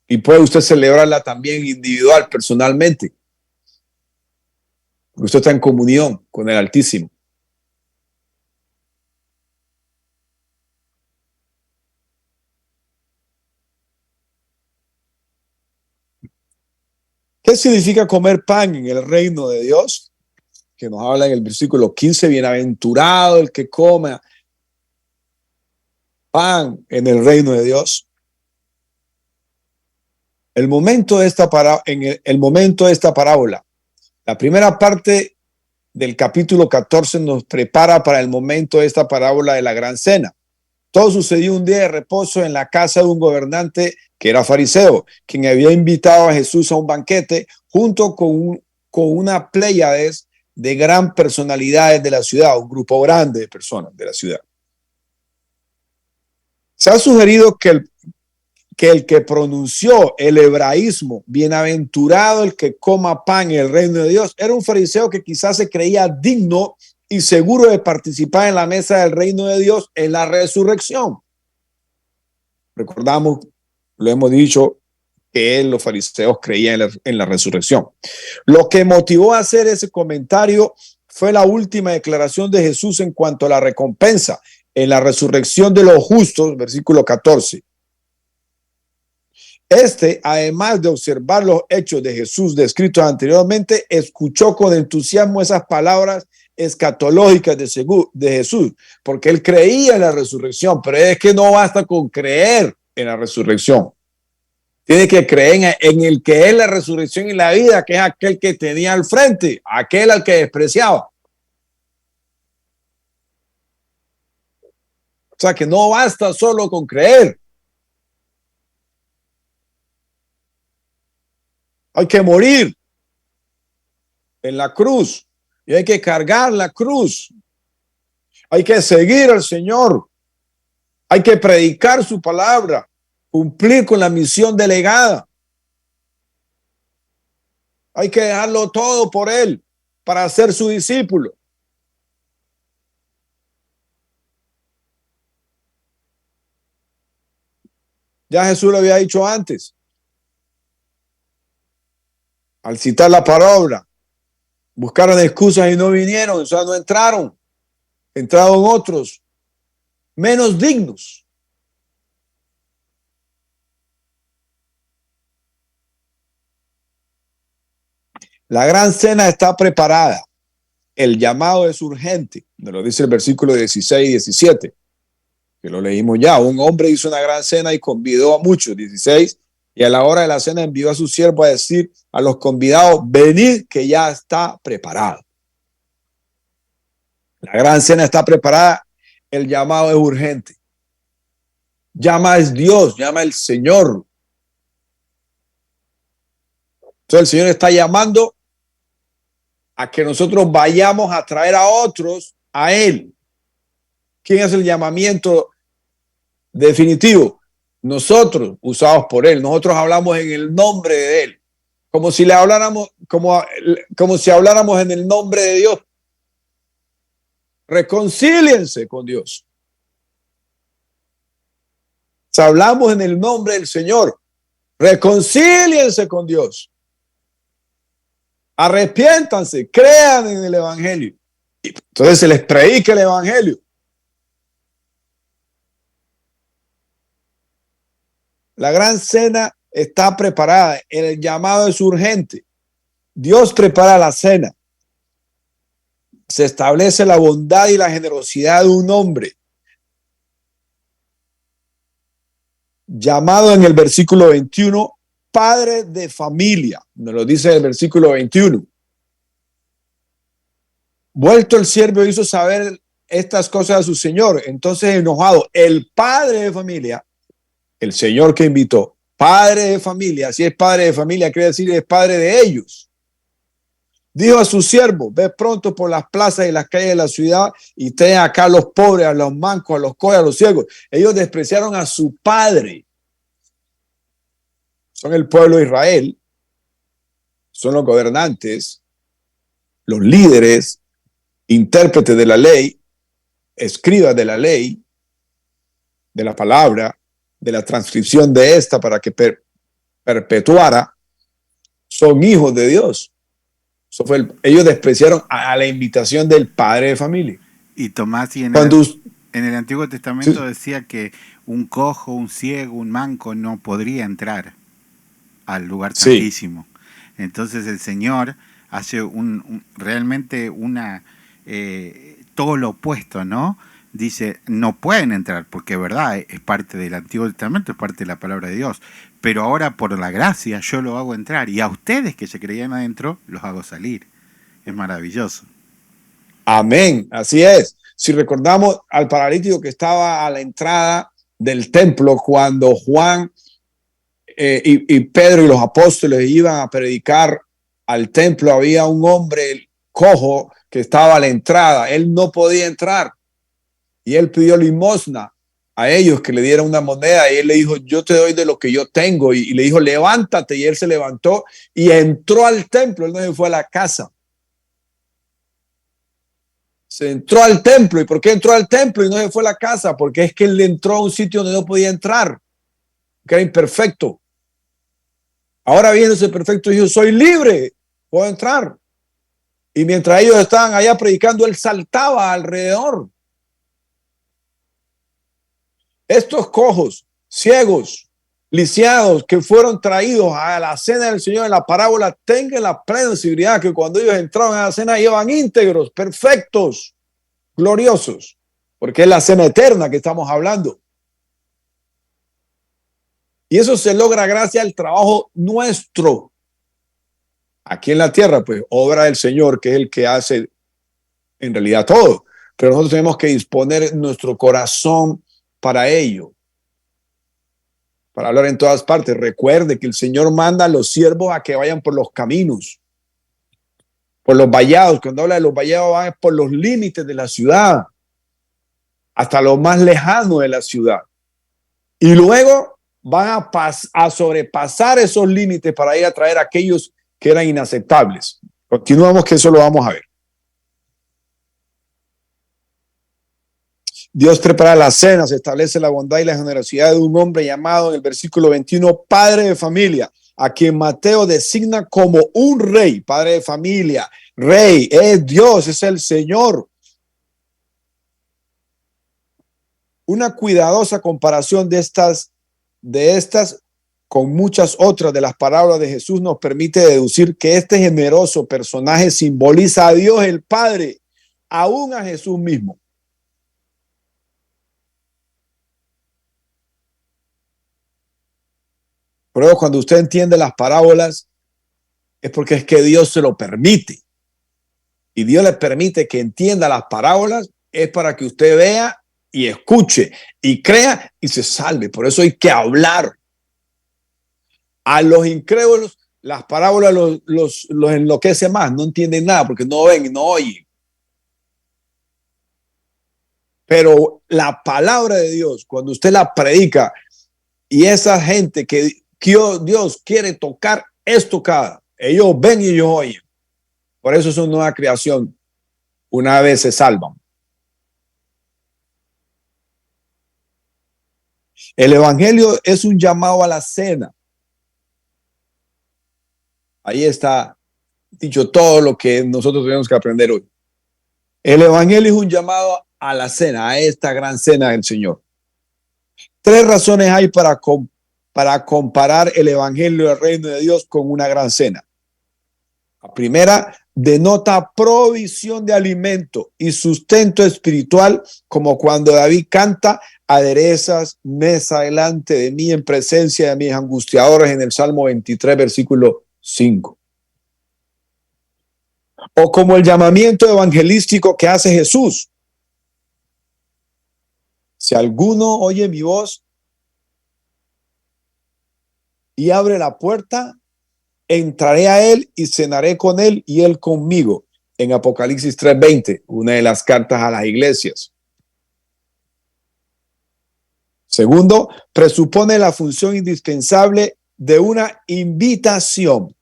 Y puede usted celebrarla también individual, personalmente, porque usted está en comunión con el Altísimo. ¿Qué significa comer pan en el reino de Dios? Que nos habla en el versículo 15, bienaventurado el que coma pan en el reino de Dios. El momento de esta parábola, la primera parte del capítulo 14 nos prepara para el momento de esta parábola de la gran cena. Todo sucedió un día de reposo en la casa de un gobernante que era fariseo, quien había invitado a Jesús a un banquete junto con una pléyades de gran personalidades de la ciudad, un grupo grande de personas de la ciudad. Se ha sugerido que el que pronunció el hebraísmo, bienaventurado el que coma pan en el reino de Dios, era un fariseo que quizás se creía digno y seguro de participar en la mesa del reino de Dios en la resurrección. Recordamos, lo hemos dicho, que los fariseos creían en la resurrección. Lo que motivó a hacer ese comentario fue la última declaración de Jesús en cuanto a la recompensa en la resurrección de los justos, versículo 14. Además de observar los hechos de Jesús descritos anteriormente, escuchó con entusiasmo esas palabras escatológicas de Jesús, porque él creía en la resurrección, pero es que no basta con creer en la resurrección. Tiene que creer en el que es la resurrección y la vida, que es aquel que tenía al frente, aquel al que despreciaba. O sea que no basta solo con creer. Hay que morir en la cruz y hay que cargar la cruz. Hay que seguir al Señor. Hay que predicar su palabra, cumplir con la misión delegada. Hay que dejarlo todo por Él para ser su discípulo. Ya Jesús lo había dicho antes. Al citar la palabra, buscaron excusas y no vinieron, o sea, no entraron. Entraron otros menos dignos. La gran cena está preparada. El llamado es urgente. Nos lo dice el versículo 16 y 17, que lo leímos ya. Un hombre hizo una gran cena y convidó a muchos, 16, y a la hora de la cena envió a su siervo a decir a los convidados: venid, que ya está preparado. La gran cena está preparada. El llamado es urgente. Llama es Dios, llama el Señor. Entonces el Señor está llamando a que nosotros vayamos a traer a otros a Él. ¿Quién es el llamamiento definitivo? Nosotros, usados por Él. Nosotros hablamos en el nombre de Él, como si le habláramos, como si habláramos en el nombre de Dios. Reconcíliense con Dios. Si hablamos en el nombre del Señor, reconcíliense con Dios. Arrepiéntanse, crean en el Evangelio. Entonces se les predica el Evangelio. La gran cena está preparada. El llamado es urgente. Dios prepara la cena. Se establece la bondad y la generosidad de un hombre llamado en el versículo 21 padre de familia. Nos lo dice el versículo 21. Vuelto el siervo hizo saber estas cosas a su señor. Entonces, enojado, el padre de familia, el señor que invitó, padre de familia, si es padre de familia, quiere decir es padre de ellos. Dijo a su siervo: ve pronto por las plazas y las calles de la ciudad y trae acá a los pobres, a los mancos, a los cojos, a los ciegos. Ellos despreciaron a su padre. Son el pueblo de Israel, son los gobernantes, los líderes, intérpretes de la ley, escribas de la ley, de la palabra, de la transcripción de esta para que perpetuara. Son hijos de Dios. Ellos despreciaron a la invitación del padre de familia. Y Tomás, en el Antiguo Testamento sí, decía que un cojo, un ciego, un manco no podría entrar al lugar santísimo. Sí. Entonces el Señor hace realmente todo lo opuesto, ¿no? Dice, no pueden entrar, porque verdad, es parte del Antiguo Testamento, es parte de la palabra de Dios. Pero ahora por la gracia yo lo hago entrar, y a ustedes que se creían adentro, los hago salir. Es maravilloso. Amén, así es. Si recordamos al paralítico que estaba a la entrada del templo cuando Juan y Pedro y los apóstoles iban a predicar al templo, había un hombre cojo que estaba a la entrada. Él no podía entrar y él pidió limosna a ellos que le dieran una moneda y él le dijo, yo te doy de lo que yo tengo, y le dijo, levántate, y él se levantó y entró al templo. Él no se fue a la casa, se entró al templo. ¿Y por qué entró al templo y no se fue a la casa? Porque es que él entró a un sitio donde no podía entrar, que era imperfecto. Ahora viene ese perfecto y dijo, soy libre, puedo entrar. Y mientras ellos estaban allá predicando, él saltaba alrededor. Estos cojos, ciegos, lisiados que fueron traídos a la cena del Señor en la parábola, tengan la plena seguridad que cuando ellos entraron a la cena iban íntegros, perfectos, gloriosos, porque es la cena eterna que estamos hablando. Y eso se logra gracias al trabajo nuestro aquí en la tierra, pues obra del Señor, que es el que hace en realidad todo. Pero nosotros tenemos que disponer nuestro corazón para ello, para hablar en todas partes. Recuerde que el Señor manda a los siervos a que vayan por los caminos, por los vallados. Cuando habla de los vallados, van por los límites de la ciudad, hasta lo más lejano de la ciudad. Y luego van a sobrepasar esos límites para ir a traer a aquellos que eran inaceptables. Continuamos, que eso lo vamos a ver. Dios prepara la cena, se establece la bondad y la generosidad de un hombre llamado en el versículo 21 padre de familia, a quien Mateo designa como un rey. Padre de familia, rey, es Dios, es el Señor. Una cuidadosa comparación de estas con muchas otras de las palabras de Jesús nos permite deducir que este generoso personaje simboliza a Dios el Padre, aún a Jesús mismo. Pero cuando usted entiende las parábolas, es porque es que Dios se lo permite. Y Dios le permite que entienda las parábolas, es para que usted vea y escuche y crea y se salve. Por eso hay que hablar. A los incrédulos, las parábolas los enloquece más, no entienden nada porque no ven y no oyen. Pero la palabra de Dios, cuando usted la predica y esa gente que Dios quiere tocar, es tocada. Ellos ven y ellos oyen. Por eso es una nueva creación. Una vez se salvan. El evangelio es un llamado a la cena. Ahí está dicho todo lo que nosotros tenemos que aprender hoy. El evangelio es un llamado a la cena, a esta gran cena del Señor. 3 razones hay para comparar el evangelio del reino de Dios con una gran cena. La primera, denota provisión de alimento y sustento espiritual, como cuando David canta, aderezas mesa delante de mí en presencia de mis angustiadores, en el Salmo 23, versículo 5. O como el llamamiento evangelístico que hace Jesús. Si alguno oye mi voz y abre la puerta, entraré a él y cenaré con él y él conmigo. En Apocalipsis 3:20, una de las cartas a las iglesias. Segundo, presupone la función indispensable de una invitación.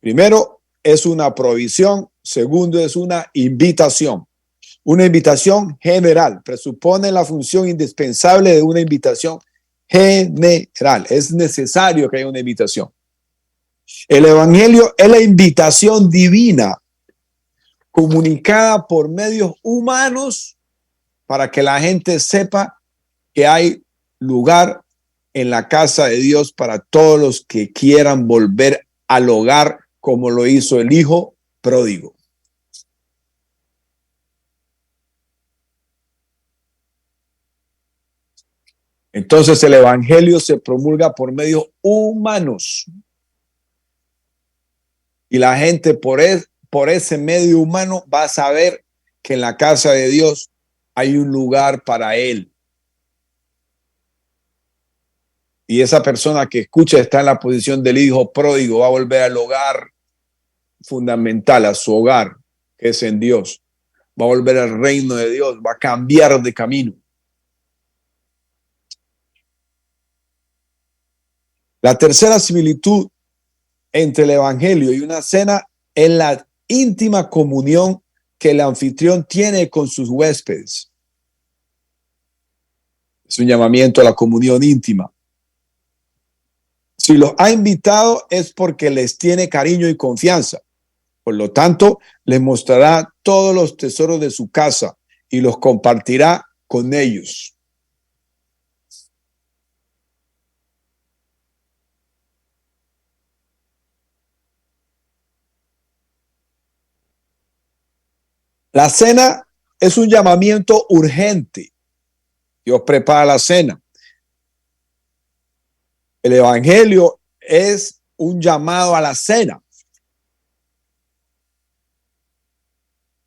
Primero, es una provisión. Segundo, es una invitación. Una invitación general. Presupone la función indispensable de una invitación general. Es necesario que haya una invitación. El evangelio es la invitación divina comunicada por medios humanos para que la gente sepa que hay lugar en la casa de Dios para todos los que quieran volver al hogar, como lo hizo el hijo pródigo. Entonces el evangelio se promulga por medios humanos. Y la gente por ese medio humano va a saber que en la casa de Dios hay un lugar para él. Y esa persona que escucha está en la posición del hijo pródigo, va a volver al hogar, fundamental a su hogar, que es en Dios. Va a volver al reino de Dios, va a cambiar de camino. La tercera similitud entre el evangelio y una cena es la íntima comunión que el anfitrión tiene con sus huéspedes. Es un llamamiento a la comunión íntima. Si los ha invitado es porque les tiene cariño y confianza. Por lo tanto, les mostrará todos los tesoros de su casa y los compartirá con ellos. La cena es un llamamiento urgente. Dios prepara la cena. El evangelio es un llamado a la cena.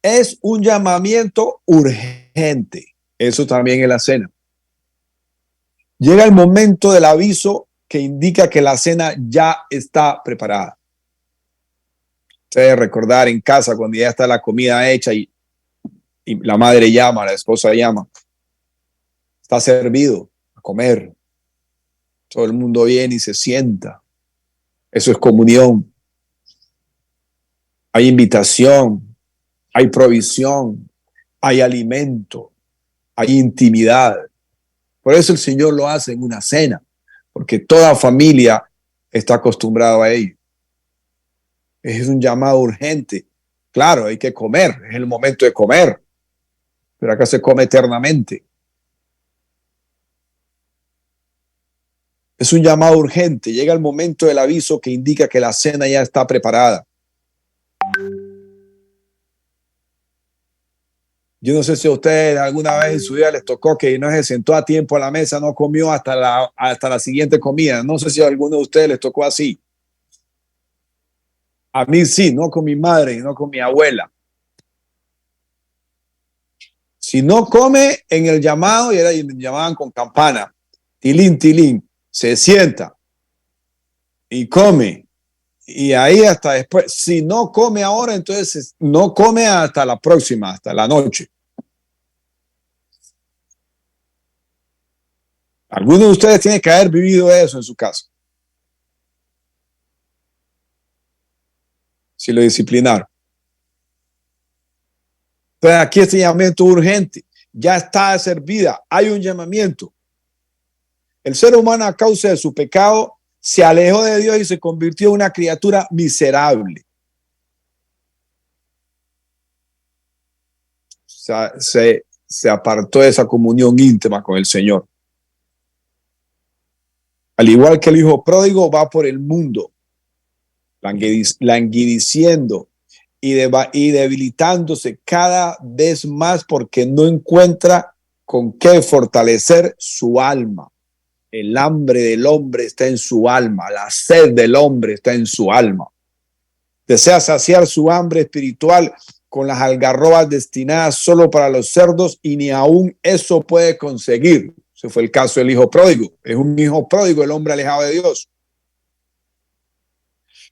Es un llamamiento urgente. Eso también es la cena. Llega el momento del aviso que indica que la cena ya está preparada. Ustedes recordar en casa cuando ya está la comida hecha y la madre llama, la esposa llama. Está servido a comer. Todo el mundo viene y se sienta. Eso es comunión. Hay invitación, hay provisión, hay alimento, hay intimidad. Por eso el Señor lo hace en una cena, porque toda familia está acostumbrada a ello. Es un llamado urgente. Claro, hay que comer, es el momento de comer, pero acá se come eternamente. Es un llamado urgente. Llega el momento del aviso que indica que la cena ya está preparada. Yo no sé si a ustedes alguna vez en su vida les tocó que no se sentó a tiempo a la mesa, no comió hasta la siguiente comida. No sé si a alguno de ustedes les tocó así. A mí sí, no con mi madre y no con mi abuela. Si no come en el llamado, y llamaban con campana, tilín, tilín, se sienta y come. Y ahí hasta después, si no come ahora, entonces no come hasta la próxima, hasta la noche. Algunos de ustedes tienen que haber vivido eso en su casa. Si lo disciplinaron. Entonces aquí este llamamiento urgente. Ya está servida. Hay un llamamiento. El ser humano a causa de su pecado se alejó de Dios y se convirtió en una criatura miserable. Se apartó de esa comunión íntima con el Señor. Al igual que el hijo pródigo va por el mundo, languideciendo y debilitándose cada vez más porque no encuentra con qué fortalecer su alma. El hambre del hombre está en su alma, la sed del hombre está en su alma. Desea saciar su hambre espiritual con las algarrobas destinadas solo para los cerdos y ni aún eso puede conseguir. Ese fue el caso del hijo pródigo. Es un hijo pródigo, el hombre alejado de Dios.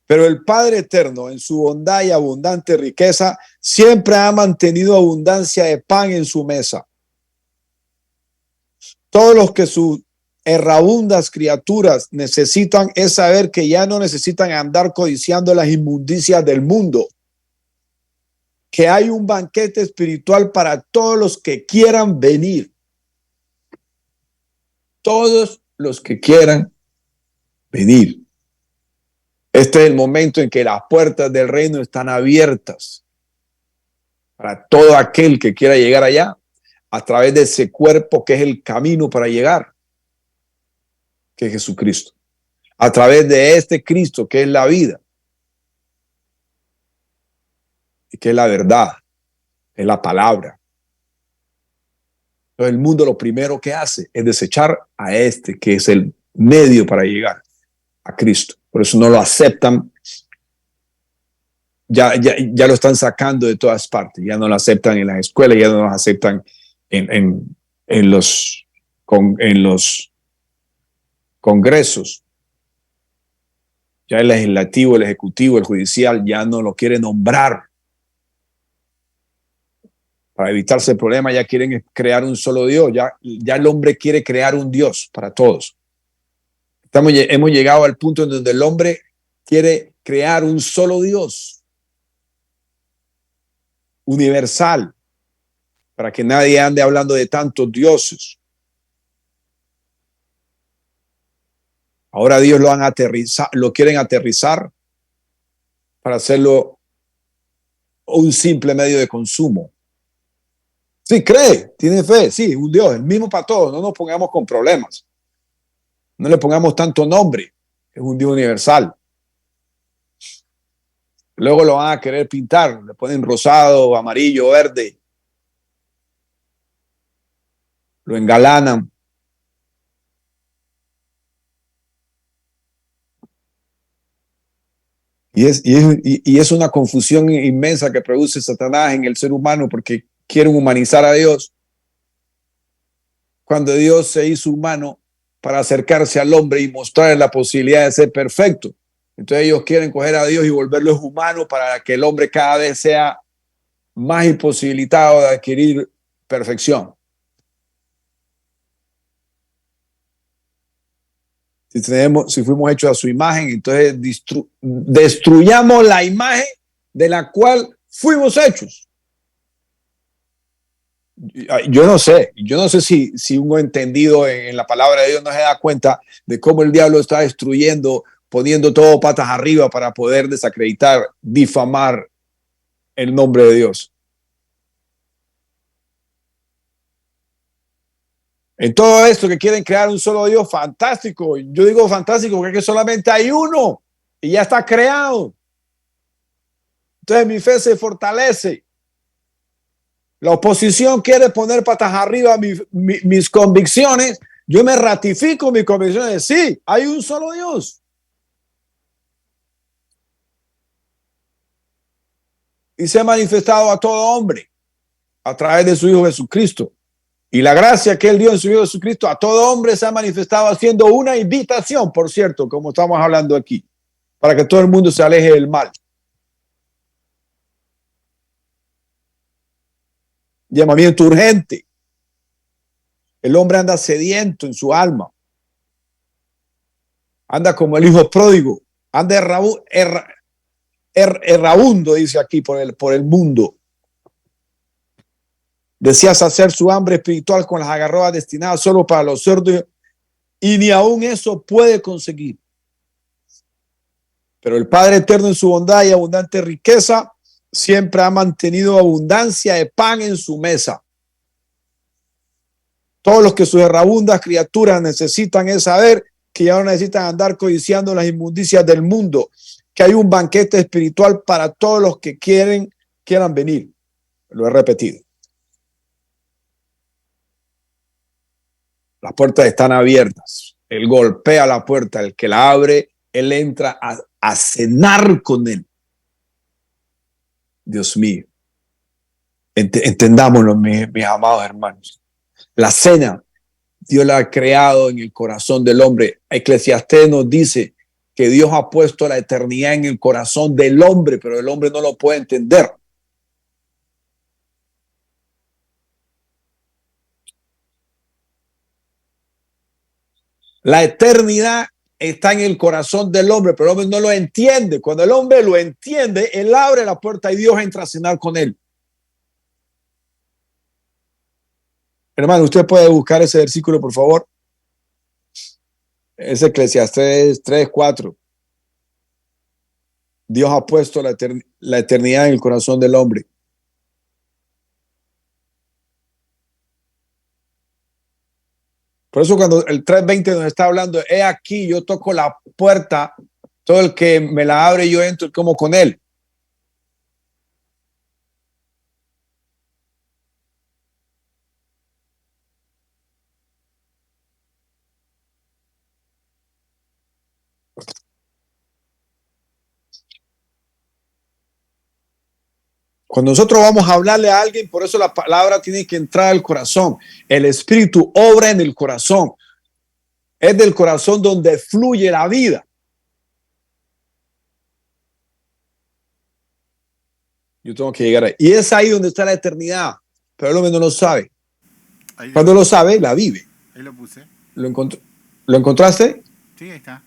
Pero el Padre Eterno, en su bondad y abundante riqueza, siempre ha mantenido abundancia de pan en su mesa. Todos los que sus errabundas criaturas necesitan es saber que ya no necesitan andar codiciando las inmundicias del mundo, que hay un banquete espiritual para todos los que quieran venir. Todos los que quieran venir. Este es el momento en que las puertas del reino están abiertas para todo aquel que quiera llegar allá a través de ese cuerpo que es el camino para llegar, que es Jesucristo. A través de este Cristo que es la vida y que es la verdad, es la palabra. Entonces el mundo lo primero que hace es desechar a este que es el medio para llegar a Cristo. Por eso no lo aceptan. Ya lo están sacando de todas partes. Ya no lo aceptan en las escuelas, ya no lo aceptan en los congresos. Ya el legislativo, el ejecutivo, el judicial ya no lo quiere nombrar. Para evitarse el problema ya quieren crear un solo Dios. Ya el hombre quiere crear un Dios para todos. Hemos llegado al punto en donde el hombre quiere crear un solo Dios universal, para que nadie ande hablando de tantos dioses. Ahora Dios lo quieren aterrizar para hacerlo un simple medio de consumo. Sí, cree, tiene fe, sí, un Dios, el mismo para todos, no nos pongamos con problemas. No le pongamos tanto nombre, es un Dios universal. Luego lo van a querer pintar, le ponen rosado, amarillo, verde. Lo engalanan. Y es una confusión inmensa que produce Satanás en el ser humano, porque quieren humanizar a Dios, cuando Dios se hizo humano para acercarse al hombre y mostrarle la posibilidad de ser perfecto. Entonces ellos quieren coger a Dios y volverlo humano para que el hombre cada vez sea más imposibilitado de adquirir perfección. Si fuimos hechos a su imagen, entonces destruyamos la imagen de la cual fuimos hechos. Yo no sé si un entendido en la palabra de Dios no se da cuenta de cómo el diablo está destruyendo, poniendo todo patas arriba para poder desacreditar, difamar el nombre de Dios. En todo esto que quieren crear un solo Dios, fantástico. Yo digo fantástico porque es que solamente hay uno y ya está creado. Entonces mi fe se fortalece. La oposición quiere poner patas arriba mis convicciones. Yo me ratifico mis convicciones. Sí, hay un solo Dios. Y se ha manifestado a todo hombre a través de su Hijo Jesucristo. Y la gracia que Él dio en su Hijo Jesucristo a todo hombre se ha manifestado haciendo una invitación, por cierto, como estamos hablando aquí, para que todo el mundo se aleje del mal. Llamamiento urgente. El hombre anda sediento en su alma. Anda como el hijo pródigo. Anda errabundo, dice aquí, por el mundo. Desea saciar su hambre espiritual con las agarroas destinadas solo para los cerdos, y ni aún eso puede conseguir. Pero el Padre eterno, en su bondad y abundante riqueza, siempre ha mantenido abundancia de pan en su mesa. Todos los que sus errabundas criaturas necesitan es saber que ya no necesitan andar codiciando las inmundicias del mundo, que hay un banquete espiritual para todos los que quieran venir. Lo he repetido. Las puertas están abiertas. Él golpea la puerta. El que la abre, él entra a cenar con él. Dios mío. Entendámoslo, mis amados hermanos. La cena, Dios la ha creado en el corazón del hombre. Eclesiastés nos dice que Dios ha puesto la eternidad en el corazón del hombre, pero el hombre no lo puede entender. La eternidad está en el corazón del hombre, pero el hombre no lo entiende. Cuando el hombre lo entiende, él abre la puerta y Dios entra a cenar con él. Hermano, usted puede buscar ese versículo, por favor. Es Eclesiastés 3:4. Dios ha puesto la eternidad en el corazón del hombre. Por eso cuando el 3:20 nos está hablando, he aquí, yo toco la puerta, todo el que me la abre, yo entro como con él. Cuando nosotros vamos a hablarle a alguien, por eso la palabra tiene que entrar al corazón. El Espíritu obra en el corazón. Es del corazón donde fluye la vida. Yo tengo que llegar ahí. Y es ahí donde está la eternidad. Pero el hombre no lo sabe. Ahí Cuando lo sabe, la vive. ahí lo puse. ¿Lo encontraste? Sí, ahí está.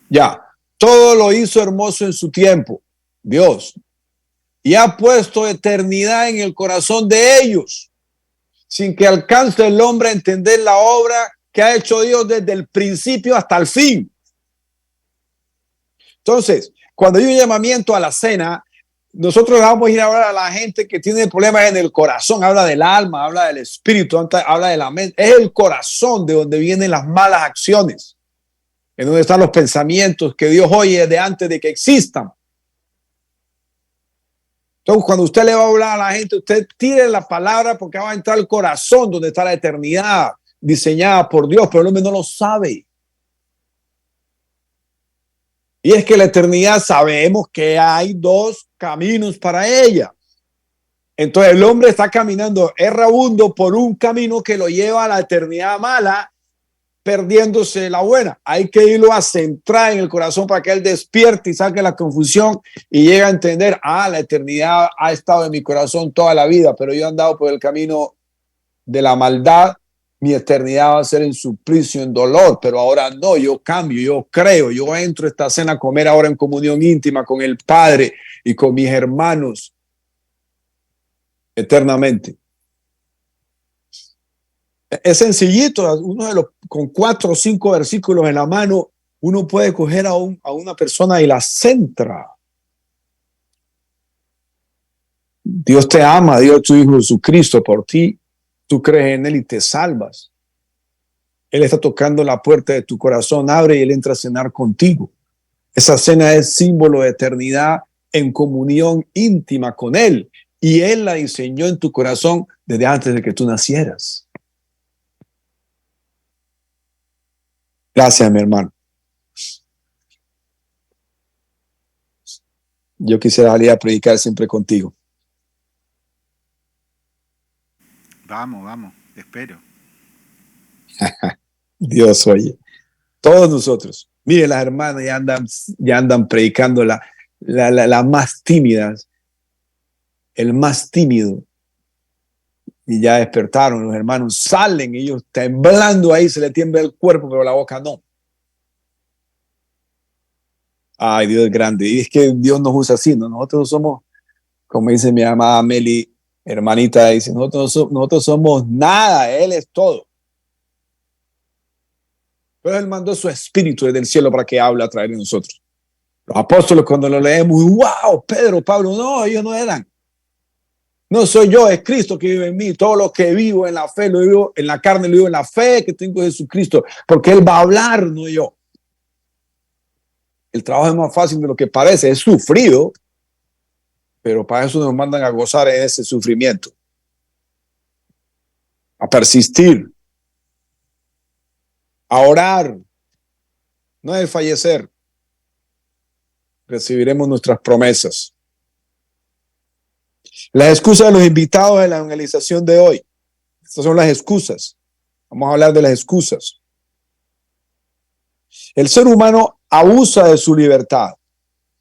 Ya. Todo lo hizo hermoso en su tiempo, Dios. Y ha puesto eternidad en el corazón de ellos, sin que alcance el hombre a entender la obra que ha hecho Dios desde el principio hasta el fin. Entonces, cuando hay un llamamiento a la cena, nosotros vamos a ir a hablar a la gente que tiene problemas en el corazón, habla del alma, habla del espíritu, habla de la mente. Es el corazón de donde vienen las malas acciones, en donde están los pensamientos que Dios oye de antes de que existan. Entonces, cuando usted le va a hablar a la gente, usted tire la palabra porque va a entrar el corazón donde está la eternidad diseñada por Dios, pero el hombre no lo sabe. Y es que la eternidad sabemos que hay dos caminos para ella. Entonces el hombre está caminando errabundo por un camino que lo lleva a la eternidad mala, perdiéndose la buena. Hay que irlo a centrar en el corazón para que él despierte y saque la confusión y llegue a entender, la eternidad ha estado en mi corazón toda la vida, pero yo he andado por el camino de la maldad. Mi eternidad va a ser en suplicio, en dolor, pero ahora no, yo cambio, yo creo, yo entro a esta cena a comer ahora en comunión íntima con el Padre y con mis hermanos eternamente. Es sencillito, con 4 o 5 versículos en la mano, uno puede coger a una persona y la centra. Dios te ama, Dios tu Hijo Jesucristo por ti. Tú crees en Él y te salvas. Él está tocando la puerta de tu corazón, abre y Él entra a cenar contigo. Esa cena es símbolo de eternidad en comunión íntima con Él. Y Él la diseñó en tu corazón desde antes de que tú nacieras. Gracias, mi hermano. Yo quisiera salir a predicar siempre contigo. Vamos, te espero. Dios oye. Todos nosotros. Mire, las hermanas ya andan predicando la más tímidas, el más tímido. Y ya despertaron, los hermanos salen, ellos temblando ahí, se le tiembla el cuerpo, pero la boca no. Ay, Dios es grande. Y es que Dios nos usa así, ¿no? Nosotros somos, como dice mi amada Meli, hermanita, dice, nosotros somos nada, Él es todo. Pero Él mandó su espíritu desde el cielo para que hable a través de nosotros. Los apóstoles, cuando lo leemos, wow, Pedro, Pablo, no, ellos no eran. No soy yo, es Cristo que vive en mí. Todo lo que vivo en la fe, lo vivo en la carne, lo vivo en la fe que tengo en Jesucristo, porque Él va a hablar, no yo. El trabajo es más fácil de lo que parece, es sufrido, pero para eso nos mandan a gozar en ese sufrimiento, a persistir, a orar, no es fallecer. Recibiremos nuestras promesas. Las excusas de los invitados de la evangelización de hoy. Estas son las excusas. Vamos a hablar de las excusas. El ser humano abusa de su libertad.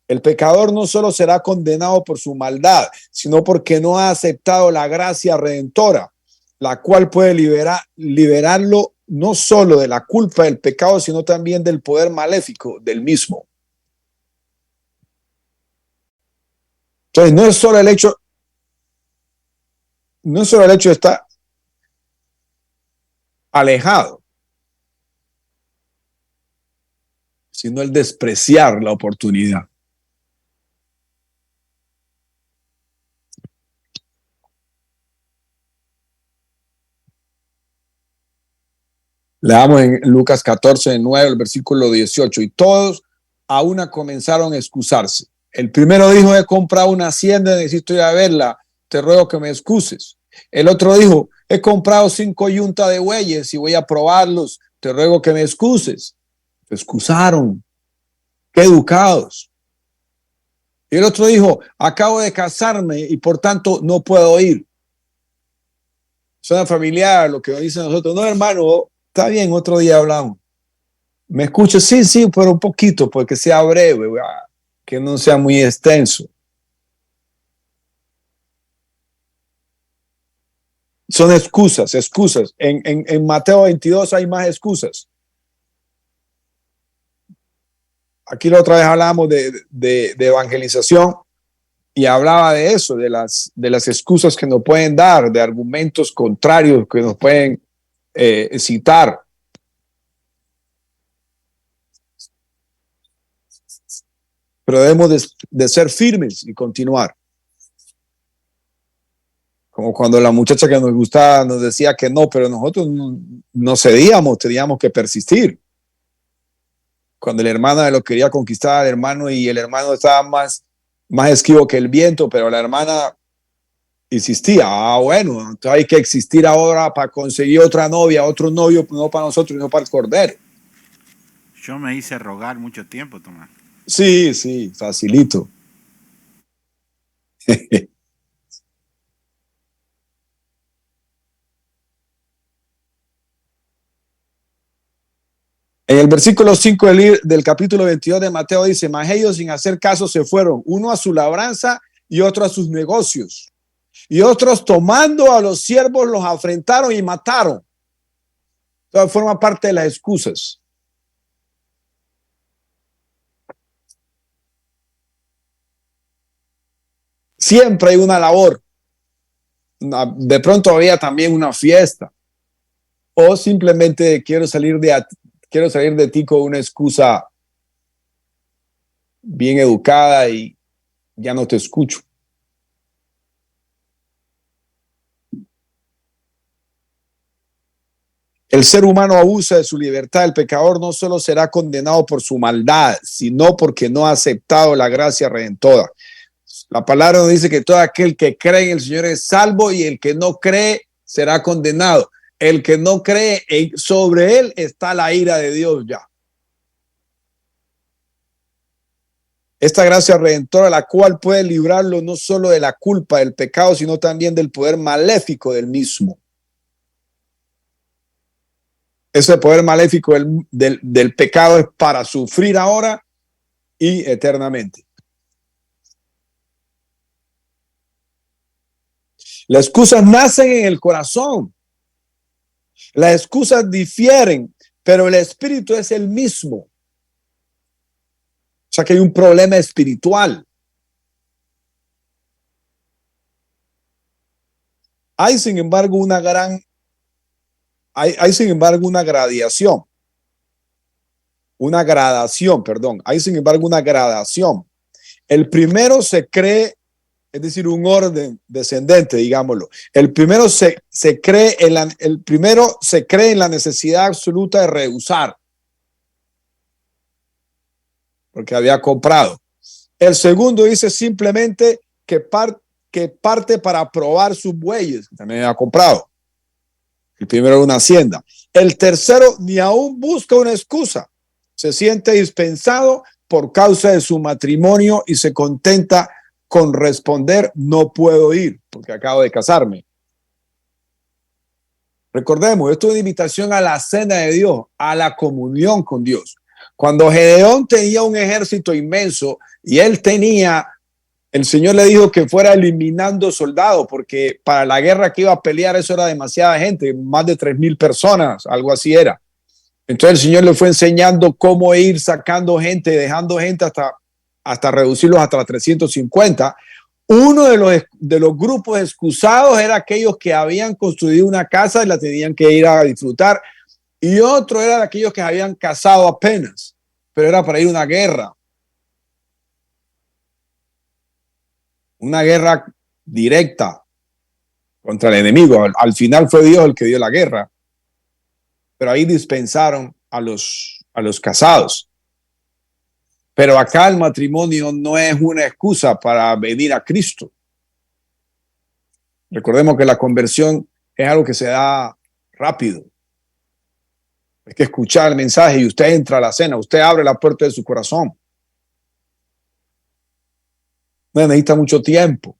El pecador no solo será condenado por su maldad, sino porque no ha aceptado la gracia redentora, la cual puede liberarlo no solo de la culpa del pecado, sino también del poder maléfico del mismo. Entonces, no es solo el hecho de estar alejado, sino el despreciar la oportunidad. Leamos en Lucas 14, 9, el versículo 18. Y todos a una comenzaron a excusarse. El primero dijo, he comprado una hacienda, necesito ir a verla, te ruego que me excuses. El otro dijo, he comprado 5 yuntas de bueyes y voy a probarlos, te ruego que me excuses. Se excusaron. Qué educados. Y el otro dijo, acabo de casarme y por tanto no puedo ir. Suena familiar lo que nos dicen nosotros. No, hermano, está bien, otro día hablamos. ¿Me escuchas? Sí, pero un poquito, porque sea breve, que no sea muy extenso. Son excusas, excusas. En Mateo 22 hay más excusas. Aquí la otra vez hablábamos de evangelización y hablaba de eso, de las excusas que nos pueden dar, de argumentos contrarios que nos pueden citar. Pero debemos de ser firmes y continuar. Como cuando la muchacha que nos gustaba nos decía que no, pero nosotros no cedíamos, teníamos que persistir. Cuando el hermano lo quería conquistar al hermano y el hermano estaba más esquivo que el viento, pero la hermana insistía. Bueno, entonces hay que existir ahora para conseguir otra novia, otro novio, no para nosotros, sino para el cordero. Yo me hice rogar mucho tiempo, Tomás. Sí, facilito. En el versículo 5 del capítulo 22 de Mateo dice, mas ellos sin hacer caso se fueron, uno a su labranza y otro a sus negocios. Y otros tomando a los siervos los afrentaron y mataron. Entonces forma parte de las excusas. Siempre hay una labor. De pronto había también una fiesta. O simplemente quiero salir de ti con una excusa bien educada y ya no te escucho. El ser humano abusa de su libertad. El pecador no solo será condenado por su maldad, sino porque no ha aceptado la gracia redentora. La palabra nos dice que todo aquel que cree en el Señor es salvo y el que no cree será condenado. El que no cree, sobre él está la ira de Dios ya. Esta gracia redentora, la cual puede librarlo no solo de la culpa del pecado, sino también del poder maléfico del mismo. Ese poder maléfico del pecado es para sufrir ahora y eternamente. Las excusas nacen en el corazón. Las excusas difieren, pero el espíritu es el mismo. O sea que hay un problema espiritual. Hay sin embargo una gradación. Hay sin embargo una gradación. El primero se cree, es decir, un orden descendente, digámoslo. El primero se cree en la necesidad absoluta de rehusar, porque había comprado. El segundo dice simplemente que parte para probar sus bueyes, que también había comprado. El primero era una hacienda. El tercero ni aún busca una excusa. Se siente dispensado por causa de su matrimonio y se contenta con responder, no puedo ir porque acabo de casarme. Recordemos, esto es una invitación a la cena de Dios, a la comunión con Dios. Cuando Gedeón tenía un ejército inmenso y el Señor le dijo que fuera eliminando soldados, porque para la guerra que iba a pelear eso era demasiada gente, más de 3,000 personas, algo así era. Entonces el Señor le fue enseñando cómo ir sacando gente, dejando gente hasta reducirlos hasta 350. Uno de los grupos excusados era aquellos que habían construido una casa y la tenían que ir a disfrutar, y otro era de aquellos que habían casado apenas, pero era para ir a una guerra. Una guerra directa contra el enemigo. Al final fue Dios el que dio la guerra, pero ahí dispensaron a los casados. Pero acá el matrimonio no es una excusa para venir a Cristo. Recordemos que la conversión es algo que se da rápido. Hay que escuchar el mensaje y usted entra a la cena, usted abre la puerta de su corazón. No necesita mucho tiempo.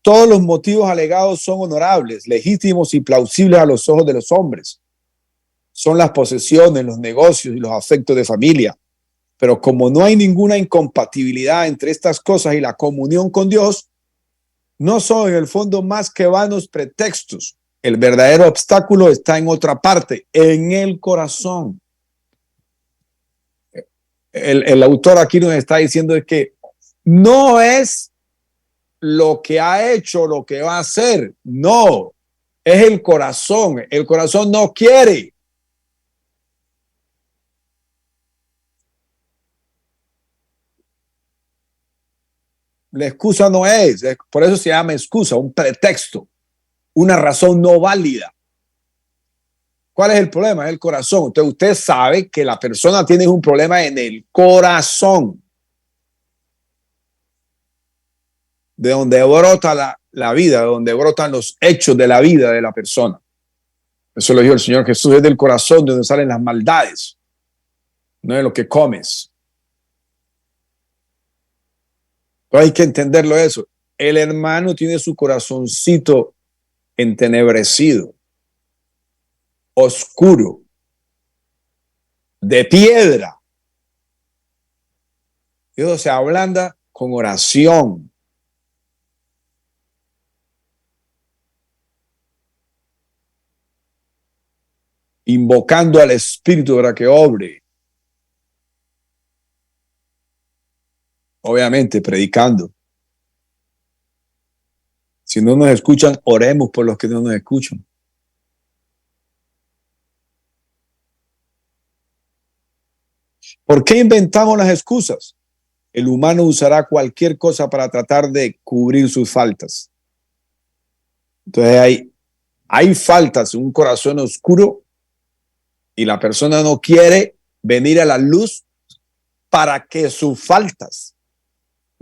Todos los motivos alegados son honorables, legítimos y plausibles a los ojos de los hombres. Son las posesiones, los negocios y los afectos de familia. Pero como no hay ninguna incompatibilidad entre estas cosas y la comunión con Dios, no son en el fondo más que vanos pretextos. El verdadero obstáculo está en otra parte, en el corazón. El autor aquí nos está diciendo es que no es lo que ha hecho, lo que va a hacer. No, es el corazón. El corazón no quiere. La excusa no es, por eso se llama excusa, un pretexto, una razón no válida. ¿Cuál es el problema? Es el corazón. Entonces usted sabe que la persona tiene un problema en el corazón, de donde brota la vida, de donde brotan los hechos de la vida de la persona. Eso lo dijo el Señor Jesús, es del corazón de donde salen las maldades, no es lo que comes. Pero hay que entenderlo eso. El hermano tiene su corazoncito entenebrecido, oscuro, de piedra. Dios se ablanda con oración. Invocando al Espíritu para que obre. Obviamente, predicando. Si no nos escuchan, oremos por los que no nos escuchan. ¿Por qué inventamos las excusas? El humano usará cualquier cosa para tratar de cubrir sus faltas. Entonces hay faltas en un corazón oscuro y la persona no quiere venir a la luz para que sus faltas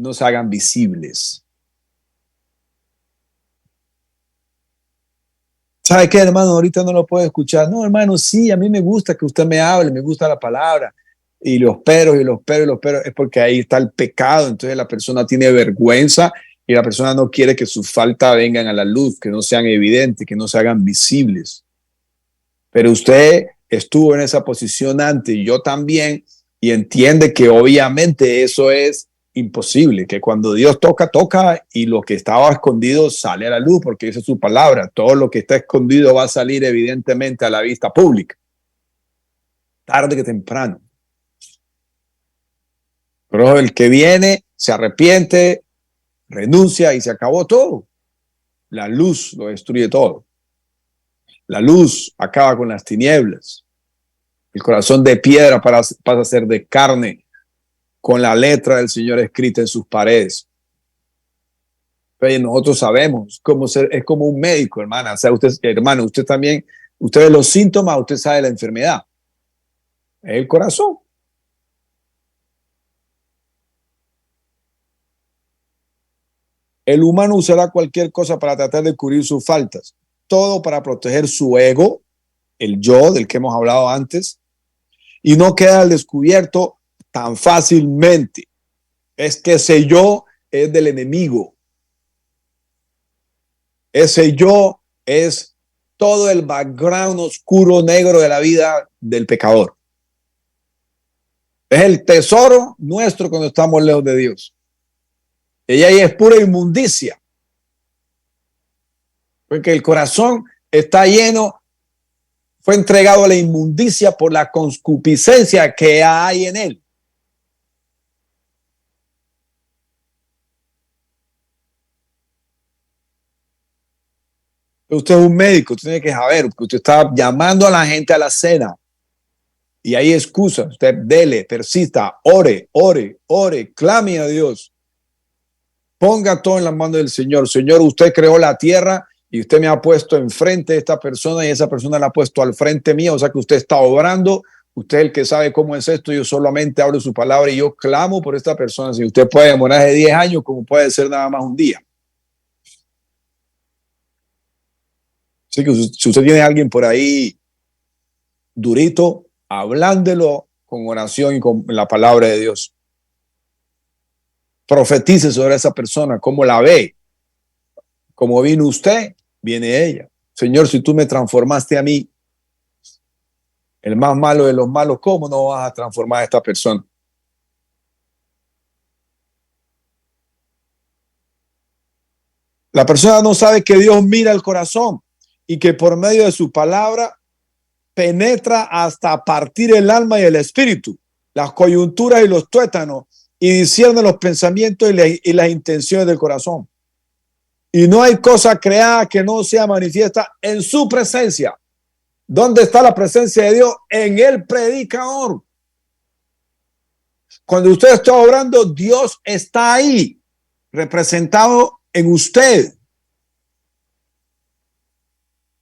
no se hagan visibles. ¿Sabe qué, hermano? Ahorita no lo puedo escuchar. No, hermano, sí, a mí me gusta que usted me hable, me gusta la palabra. Y los peros, y los peros, y los peros, es porque ahí está el pecado. Entonces la persona tiene vergüenza y la persona no quiere que sus faltas vengan a la luz, que no sean evidentes, que no se hagan visibles. Pero usted estuvo en esa posición antes, y yo también, y entiende que obviamente eso es imposible, que cuando Dios toca, toca, y lo que estaba escondido sale a la luz, porque esa es su palabra. Todo lo que está escondido va a salir evidentemente a la vista pública, tarde que temprano. Pero el que viene se arrepiente, renuncia y se acabó todo. La luz lo destruye todo. La luz acaba con las tinieblas. El corazón de piedra pasa a ser de carne, con la letra del Señor escrita en sus paredes. Pero nosotros sabemos cómo ser, es como un médico, hermana. O sea, usted, hermano, usted también, usted ve los síntomas, usted sabe la enfermedad. Es el corazón. El humano usará cualquier cosa para tratar de cubrir sus faltas, todo para proteger su ego, el yo del que hemos hablado antes, y no queda al descubierto tan fácilmente. Es que ese yo es del enemigo. Ese yo es todo el background oscuro, negro de la vida del pecador. Es el tesoro nuestro cuando estamos lejos de Dios. Ella ahí es pura inmundicia. Porque el corazón está lleno, fue entregado a la inmundicia por la concupiscencia que hay en él. Usted es un médico, usted tiene que saber, porque usted está llamando a la gente a la cena y hay excusas. Usted dele, persista, ore, ore, ore, clame a Dios. Ponga todo en las manos del Señor. Señor, usted creó la tierra y usted me ha puesto enfrente de esta persona y esa persona la ha puesto al frente mío. O sea que usted está obrando. Usted es el que sabe cómo es esto. Yo solamente abro su palabra y yo clamo por esta persona. Si usted puede demorar de 10 años, como puede ser nada más un día. Así que si usted tiene a alguien por ahí durito, hablándolo con oración y con la palabra de Dios. Profetice sobre esa persona, cómo la ve. Como vino usted, viene ella. Señor, si tú me transformaste a mí, el más malo de los malos, ¿cómo no vas a transformar a esta persona? La persona no sabe que Dios mira el corazón y que por medio de su palabra penetra hasta partir el alma y el espíritu, las coyunturas y los tuétanos, y discierne los pensamientos y las intenciones del corazón. Y no hay cosa creada que no sea manifiesta en su presencia. ¿Dónde está la presencia de Dios? En el predicador. Cuando usted está obrando, Dios está ahí, representado en usted.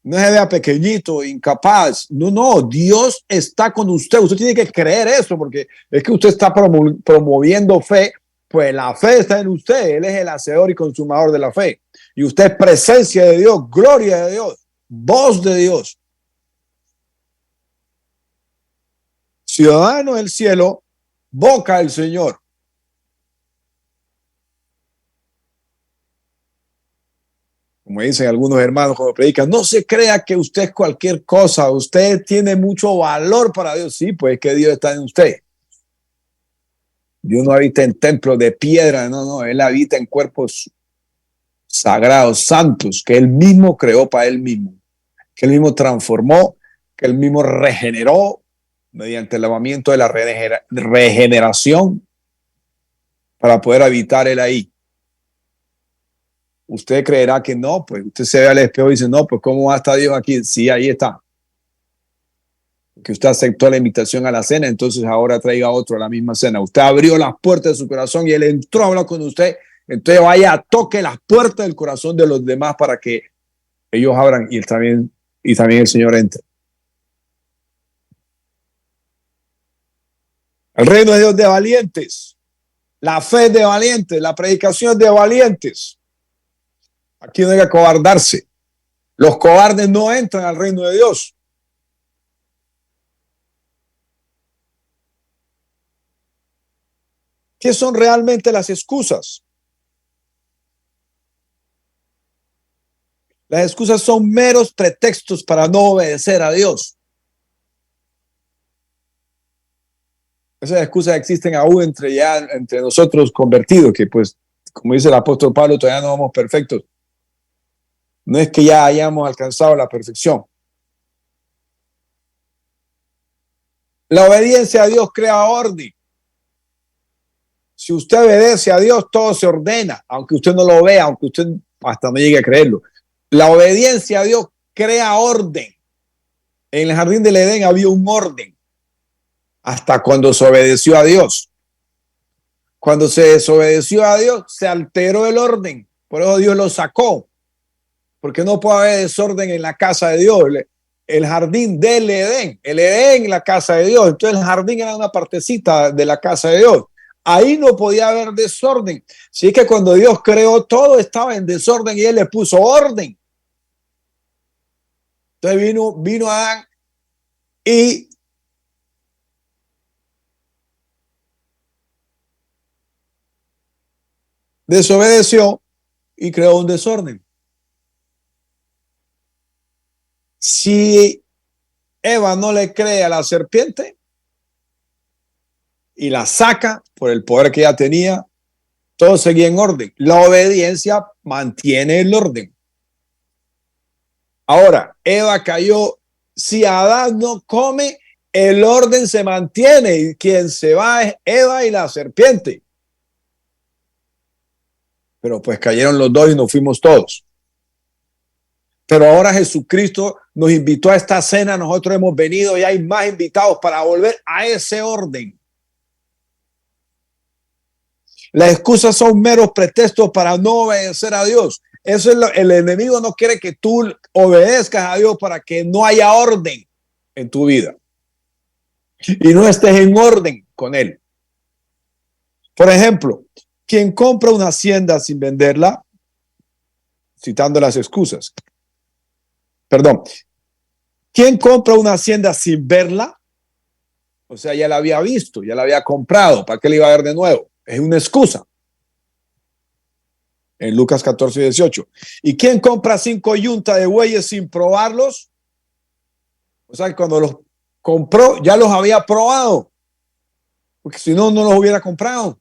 No se vea pequeñito, incapaz. No, Dios está con usted. Usted tiene que creer eso, porque es que usted está promoviendo fe, pues la fe está en usted. Él es el hacedor y consumador de la fe. Y usted es presencia de Dios, gloria de Dios, voz de Dios. Ciudadano del cielo, boca del Señor. Como dicen algunos hermanos cuando predican, no se crea que usted es cualquier cosa, usted tiene mucho valor para Dios. Sí, pues es que Dios está en usted. Dios no habita en templos de piedra, no, Él habita en cuerpos sagrados, santos, que Él mismo creó para Él mismo, que Él mismo transformó, que Él mismo regeneró mediante el lavamiento de la regeneración para poder habitar Él ahí. Usted creerá que no, pues usted se ve al espejo y dice, no, pues ¿cómo va a estar Dios aquí? Sí, ahí está. Que usted aceptó la invitación a la cena, entonces ahora traiga otro a la misma cena. Usted abrió las puertas de su corazón y Él entró a hablar con usted. Entonces vaya, toque las puertas del corazón de los demás para que ellos abran y también el Señor entre. El reino de Dios de valientes. La fe es de valientes. La predicación es de valientes. Aquí no hay que acobardarse. Los cobardes no entran al reino de Dios. ¿Qué son realmente las excusas? Las excusas son meros pretextos para no obedecer a Dios. Esas excusas existen aún entre nosotros convertidos, que pues, como dice el apóstol Pablo, todavía no somos perfectos. No es que ya hayamos alcanzado la perfección. La obediencia a Dios crea orden. Si usted obedece a Dios, todo se ordena, aunque usted no lo vea, aunque usted hasta no llegue a creerlo. La obediencia a Dios crea orden. En el jardín del Edén había un orden hasta cuando se obedeció a Dios. Cuando se desobedeció a Dios, se alteró el orden. Por eso Dios lo sacó. Porque no puede haber desorden en la casa de Dios. El jardín del Edén, el Edén, la casa de Dios. Entonces el jardín era una partecita de la casa de Dios. Ahí no podía haber desorden. Así que cuando Dios creó todo estaba en desorden y Él le puso orden. Entonces vino Adán y desobedeció y creó un desorden. Si Eva no le cree a la serpiente y la saca por el poder que ella tenía, todo seguía en orden. La obediencia mantiene el orden. Ahora, Eva cayó. Si Adán no come, el orden se mantiene y quien se va es Eva y la serpiente. Pero pues cayeron los dos y nos fuimos todos. Pero ahora Jesucristo nos invitó a esta cena, nosotros hemos venido y hay más invitados para volver a ese orden. Las excusas son meros pretextos para no obedecer a Dios. Eso es el enemigo no quiere que tú obedezcas a Dios para que no haya orden en tu vida y no estés en orden con Él. Por ejemplo, quien compra una hacienda sin venderla, citando las excusas. Perdón, ¿quién compra una hacienda sin verla? O sea, ya la había visto, ya la había comprado, ¿para qué le iba a ver de nuevo? Es una excusa. En Lucas 14:18. ¿Y quién compra 5 yuntas de bueyes sin probarlos? O sea, que cuando los compró, ya los había probado, porque si no, no los hubiera comprado.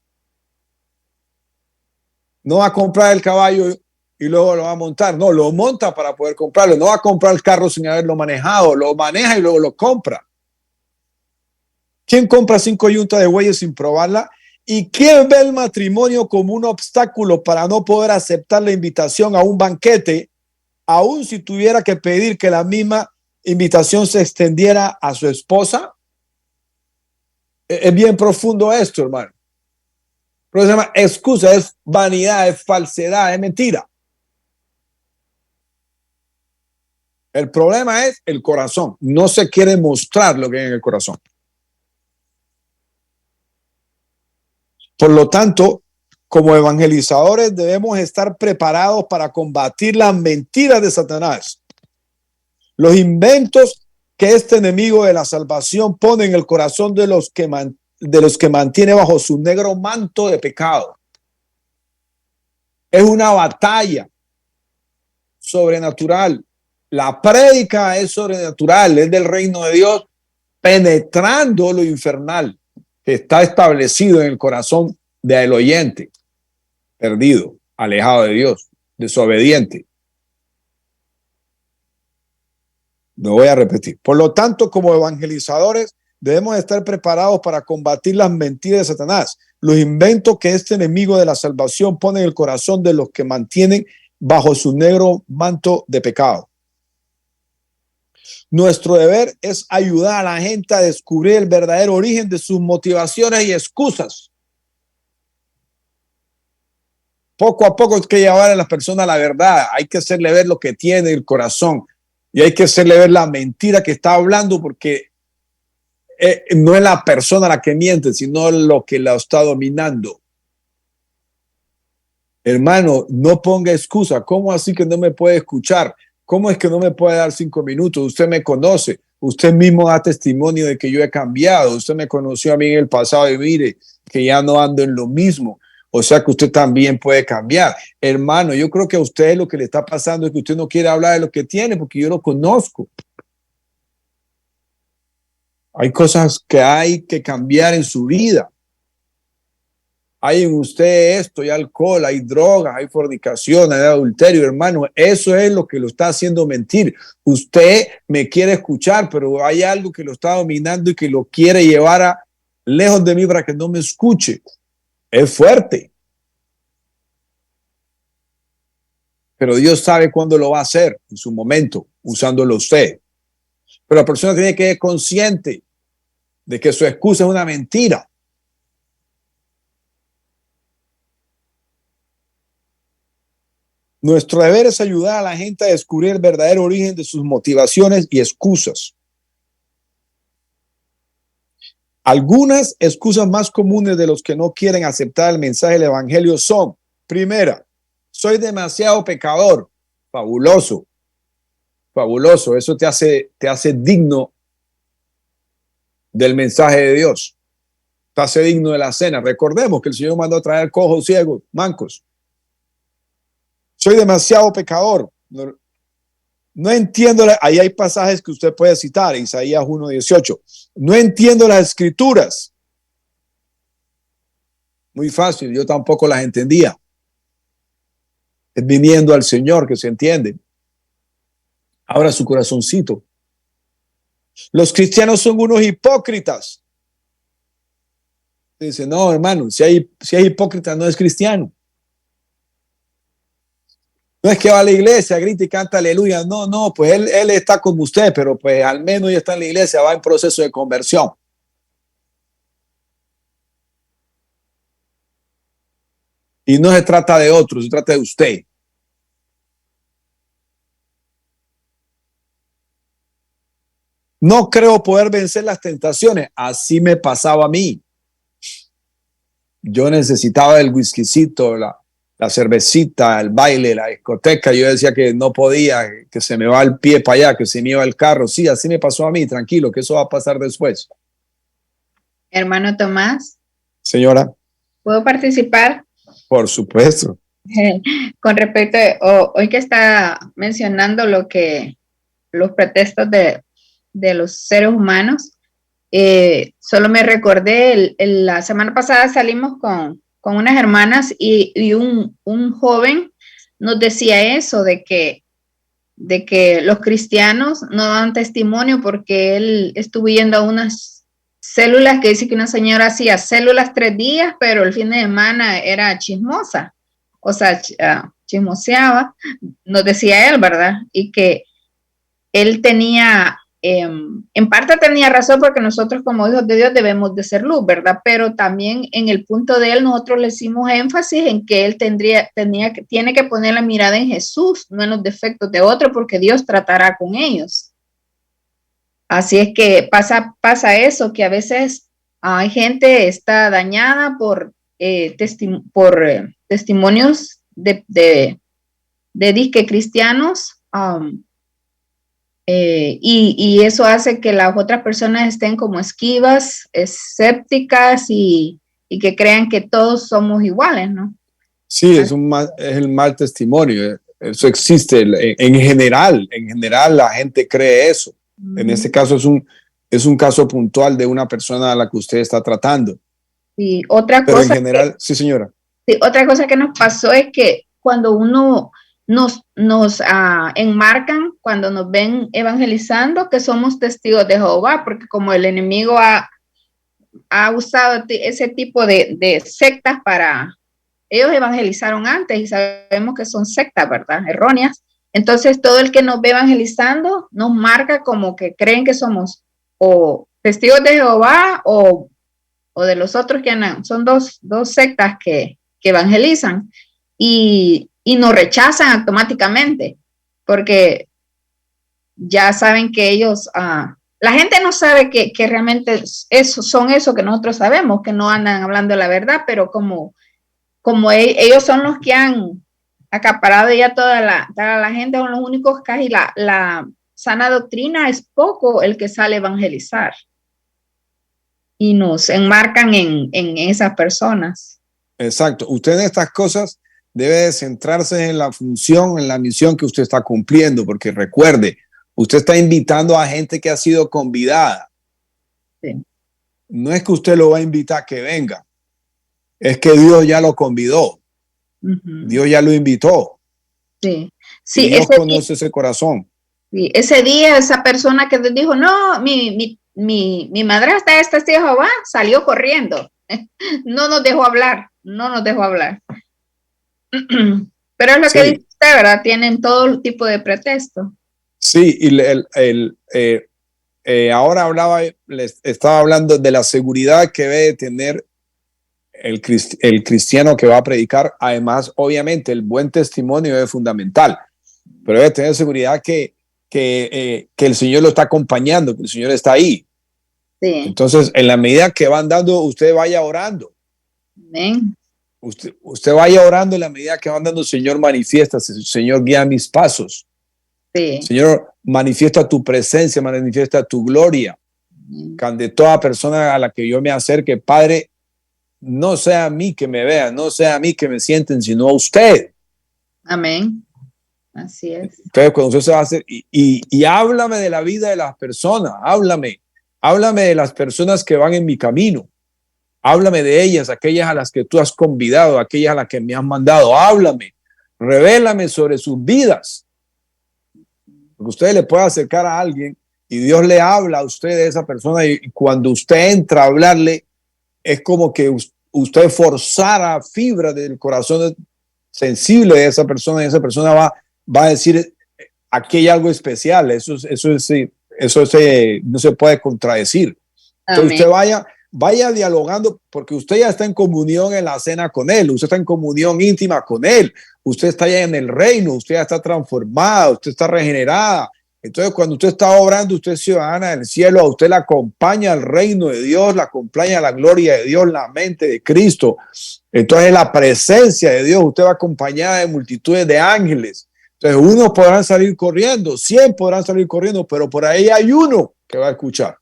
No va a comprar el caballo y luego lo va a montar. No, lo monta para poder comprarlo. No va a comprar el carro sin haberlo manejado. Lo maneja y luego lo compra. ¿Quién compra 5 yuntas de bueyes sin probarla? ¿Y quién ve el matrimonio como un obstáculo para no poder aceptar la invitación a un banquete, aun si tuviera que pedir que la misma invitación se extendiera a su esposa? Es bien profundo esto, hermano. Pero se llama excusa, es vanidad, es falsedad, es mentira. El problema es el corazón. No se quiere mostrar lo que hay en el corazón. Por lo tanto, como evangelizadores debemos estar preparados para combatir las mentiras de Satanás, los inventos que este enemigo de la salvación pone en el corazón de los que mantiene bajo su negro manto de pecado. Es una batalla sobrenatural. La prédica es sobrenatural, es del reino de Dios, penetrando lo infernal que está establecido en el corazón del oyente, perdido, alejado de Dios, desobediente. Lo voy a repetir. Por lo tanto, como evangelizadores, debemos estar preparados para combatir las mentiras de Satanás, los inventos que este enemigo de la salvación pone en el corazón de los que mantienen bajo su negro manto de pecado. Nuestro deber es ayudar a la gente a descubrir el verdadero origen de sus motivaciones y excusas. Poco a poco hay que llevar a las personas a la verdad. Hay que hacerle ver lo que tiene el corazón y hay que hacerle ver la mentira que está hablando, porque no es la persona la que miente, sino lo que la está dominando. Hermano, no ponga excusa. ¿Cómo así que no me puede escuchar? ¿Cómo es que no me puede dar 5 minutos? Usted me conoce. Usted mismo da testimonio de que yo he cambiado. Usted me conoció a mí en el pasado y mire que ya no ando en lo mismo. O sea que usted también puede cambiar. Hermano, yo creo que a usted lo que le está pasando es que usted no quiere hablar de lo que tiene, porque yo lo conozco. Hay cosas que hay que cambiar en su vida. Hay en usted esto, hay alcohol, hay drogas, hay fornicación, hay adulterio, hermano. Eso es lo que lo está haciendo mentir. Usted me quiere escuchar, pero hay algo que lo está dominando y que lo quiere llevar lejos de mí para que no me escuche. Es fuerte. Pero Dios sabe cuándo lo va a hacer, en su momento, usándolo usted. Pero la persona tiene que ser consciente de que su excusa es una mentira. Nuestro deber es ayudar a la gente a descubrir el verdadero origen de sus motivaciones y excusas. Algunas excusas más comunes de los que no quieren aceptar el mensaje del evangelio son: primera, soy demasiado pecador. Fabuloso, fabuloso. Eso te hace digno del mensaje de Dios. Te hace digno de la cena. Recordemos que el Señor mandó a traer cojos, ciegos, mancos. Soy demasiado pecador. No entiendo. Ahí hay pasajes que usted puede citar. Isaías 1:18. No entiendo las escrituras. Muy fácil. Yo tampoco las entendía. Es viniendo al Señor que se entiende. Abra su corazoncito. Los cristianos son unos hipócritas. Dice, no, hermano, si es hipócrita no es cristiano. No es que va a la iglesia, grita y canta aleluya. No, pues él está como usted, pero pues al menos ya está en la iglesia, va en proceso de conversión. Y no se trata de otros, se trata de usted. No creo poder vencer las tentaciones. Así me pasaba a mí. Yo necesitaba el whiskycito, la cervecita, el baile, la discoteca. Yo decía que no podía, que se me va el pie para allá, que se me iba el carro. Sí, así me pasó a mí. Tranquilo, que eso va a pasar después. Hermano Tomás. Señora. ¿Puedo participar? Por supuesto. Con respecto a hoy que está mencionando los pretextos de los seres humanos, solo me recordé, la semana pasada salimos con unas hermanas y un joven nos decía eso, de que los cristianos no dan testimonio porque él estuvo yendo a unas células que dice que una señora hacía células 3 días, pero el fin de semana era chismosa, o sea, chismoseaba, nos decía él, ¿verdad? Y que él tenía, en parte tenía razón porque nosotros como hijos de Dios debemos de ser luz, ¿verdad? Pero también en el punto de él nosotros le hicimos énfasis en que él tiene que poner la mirada en Jesús, no en los defectos de otro, porque Dios tratará con ellos. Así es que pasa eso, que a veces hay gente está dañada por testimonios de disque cristianos, y eso hace que las otras personas estén como esquivas, escépticas y que crean que todos somos iguales, ¿no? Sí, es el mal testimonio. Eso existe en general. En general la gente cree eso. En este caso es un caso puntual de una persona a la que usted está tratando. Sí, otra Pero cosa en general, sí, señora. Sí, otra cosa que nos pasó es que cuando uno nos enmarcan, cuando nos ven evangelizando, que somos testigos de Jehová, porque como el enemigo ha usado ese tipo de sectas para, ellos evangelizaron antes y sabemos que son sectas, ¿verdad? Erróneas. Entonces todo el que nos ve evangelizando nos marca como que creen que somos o testigos de Jehová o de los otros que son dos sectas que evangelizan y nos rechazan automáticamente porque ya saben que ellos, la gente no sabe que realmente son eso que nosotros sabemos, que no andan hablando la verdad, pero como ellos son los que han acaparado ya toda la gente, son los únicos casi la sana doctrina, es poco el que sale a evangelizar y nos enmarcan en esas personas. Exacto. Usted en estas cosas debe centrarse en la función, en la misión que usted está cumpliendo, porque recuerde, usted está invitando a gente que ha sido convidada. Sí. No es que usted lo va a invitar a que venga, es que Dios ya lo convidó. Dios ya lo invitó. Sí. Sí, Dios conoce ese corazón. Sí, ese día esa persona que dijo, no, mi madrastra es testigo de Jehová, salió corriendo. No nos dejó hablar. Pero es lo que dice usted, ¿verdad? Tienen todo tipo de pretexto. Sí, y ahora les estaba hablando de la seguridad que debe tener el cristiano que va a predicar. Además, obviamente, el buen testimonio es fundamental, pero debe tener seguridad que el Señor lo está acompañando, que el Señor está ahí. Sí. Entonces, en la medida que va andando, usted vaya orando. Amén. Usted vaya orando en la medida que va andando, Señor, manifiesta, Señor, guía mis pasos. Sí. Señor, manifiesta tu presencia, manifiesta tu gloria. De toda persona a la que yo me acerque, Padre, no sea a mí que me vean, no sea a mí que me sienten, sino a usted. Amén. Así es. Entonces, cuando usted se va a hacer, y háblame de la vida de las personas, háblame de las personas que van en mi camino. Háblame de ellas, aquellas a las que tú has convidado, aquellas a las que me has mandado. Háblame, revélame sobre sus vidas. Porque usted le puede acercar a alguien y Dios le habla a usted de esa persona y cuando usted entra a hablarle, es como que usted forzara fibra del corazón sensible de esa persona y esa persona va a decir, aquí hay algo especial, eso no se puede contradecir. Entonces usted vaya dialogando porque usted ya está en comunión en la cena con él, usted está en comunión íntima con él, usted está ya en el reino, usted ya está transformada, usted está regenerada. Entonces cuando usted está obrando, usted es ciudadana del cielo, a usted la acompaña al reino de Dios, la acompaña a la gloria de Dios, la mente de Cristo. Entonces la presencia de Dios, usted va acompañada de multitudes de ángeles. Entonces unos podrán salir corriendo, 100 podrán salir corriendo, pero por ahí hay uno que va a escuchar.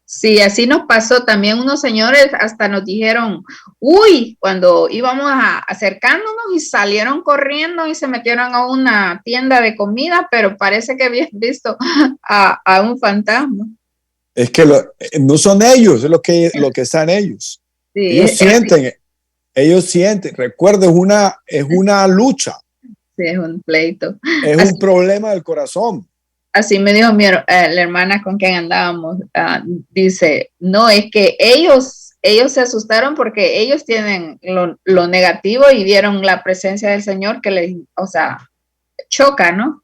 Sí, así nos pasó también. Unos señores hasta nos dijeron, uy, cuando íbamos acercándonos y salieron corriendo y se metieron a una tienda de comida, pero parece que habían visto a un fantasma. Es que no son ellos, es lo que están ellos. Sí, ellos sienten, recuerden, es una lucha. Sí, es un pleito. Es un problema del corazón. Así me dijo la hermana con quien andábamos. Dice, no, es que ellos se asustaron porque ellos tienen lo negativo y vieron la presencia del Señor que les, o sea, choca, ¿no?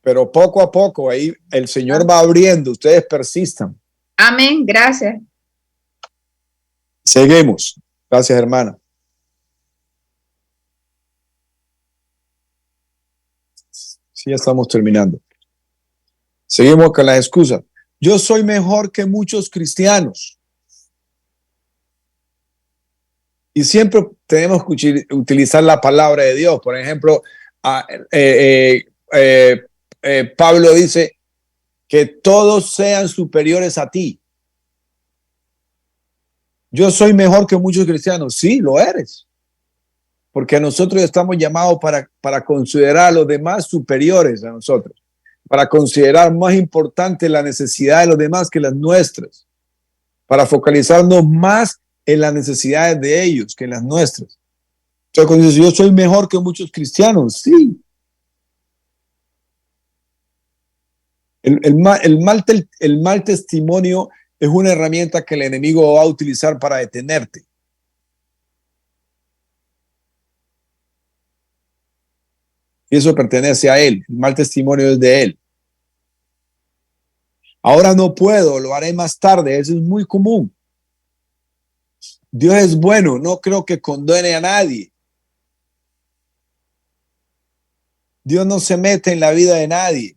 Pero poco a poco ahí el Señor va abriendo, ustedes persistan. Amén, gracias. Seguimos. Gracias, hermana. Sí, ya estamos terminando. Seguimos con las excusas. Yo soy mejor que muchos cristianos. Y siempre tenemos que utilizar la palabra de Dios. Por ejemplo, Pablo dice que todos sean superiores a ti. Yo soy mejor que muchos cristianos. Sí, lo eres. Porque nosotros estamos llamados para considerar a los demás superiores a nosotros, para considerar más importante la necesidad de los demás que las nuestras, para focalizarnos más en las necesidades de ellos que en las nuestras. Entonces, cuando dices, yo soy mejor que muchos cristianos, sí. El mal testimonio es una herramienta que el enemigo va a utilizar para detenerte. Y eso pertenece a él. El mal testimonio es de él. Ahora no puedo, lo haré más tarde. Eso es muy común. Dios es bueno, no creo que condene a nadie. Dios no se mete en la vida de nadie.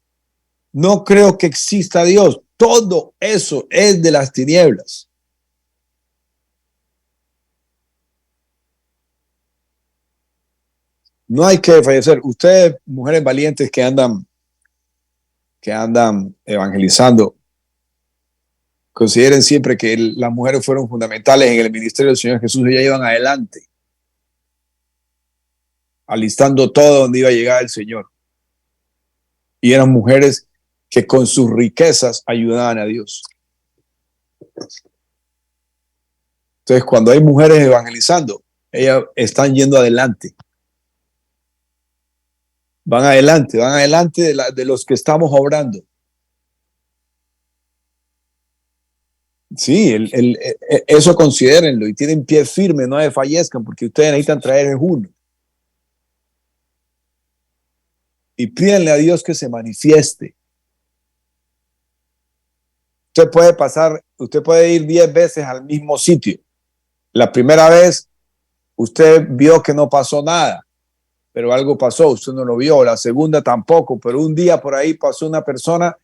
No creo que exista Dios. Todo eso es de las tinieblas. No hay que fallecer. Ustedes, mujeres valientes que andan evangelizando, consideren siempre que las mujeres fueron fundamentales en el ministerio del Señor Jesús. Ellas iban adelante, alistando todo donde iba a llegar el Señor. Y eran mujeres que con sus riquezas ayudaban a Dios. Entonces, cuando hay mujeres evangelizando, ellas están yendo adelante. Van adelante de los que estamos obrando. Sí, eso considérenlo y tienen pie firme, no desfallezcan, porque ustedes necesitan traer uno. Y pídanle a Dios que se manifieste. Usted puede ir 10 veces al mismo sitio. La primera vez, usted vio que no pasó nada, pero algo pasó, usted no lo vio. La segunda tampoco, pero un día por ahí pasó una persona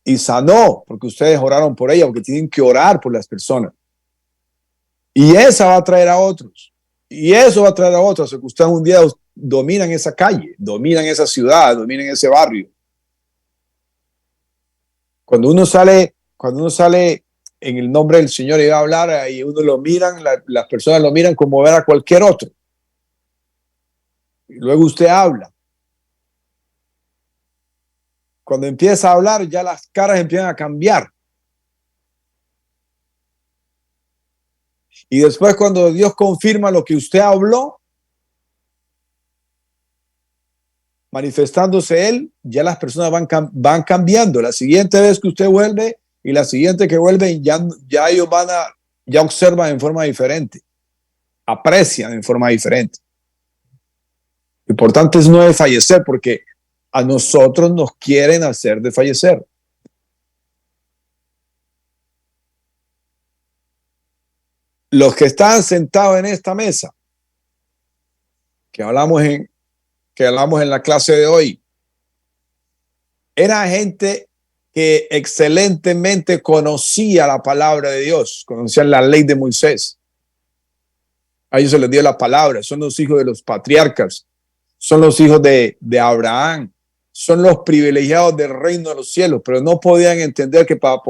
y sanó, porque ustedes oraron por ella, porque tienen que orar por las personas. Y esa va a traer a otros. Y eso va a traer a otros. O que ustedes un día dominan esa calle, dominan esa ciudad, dominan ese barrio. Cuando uno sale en el nombre del Señor y va a hablar, y uno lo miran, las personas lo miran como ver a cualquier otro. Y luego usted habla. Cuando empieza a hablar, ya las caras empiezan a cambiar. Y después, cuando Dios confirma lo que usted habló, manifestándose Él, ya las personas van cambiando. La siguiente vez que usted vuelve y la siguiente que vuelve, ya ellos ya observan en forma diferente, aprecian en forma diferente. Lo importante es no desfallecer, porque a nosotros nos quieren hacer desfallecer. Los que están sentados en esta mesa, que hablamos en la clase de hoy, era gente que excelentemente conocía la palabra de Dios, conocían la ley de Moisés. A ellos se les dio la palabra, son los hijos de los patriarcas, son los hijos de Abraham, son los privilegiados del reino de los cielos, pero no podían entender que para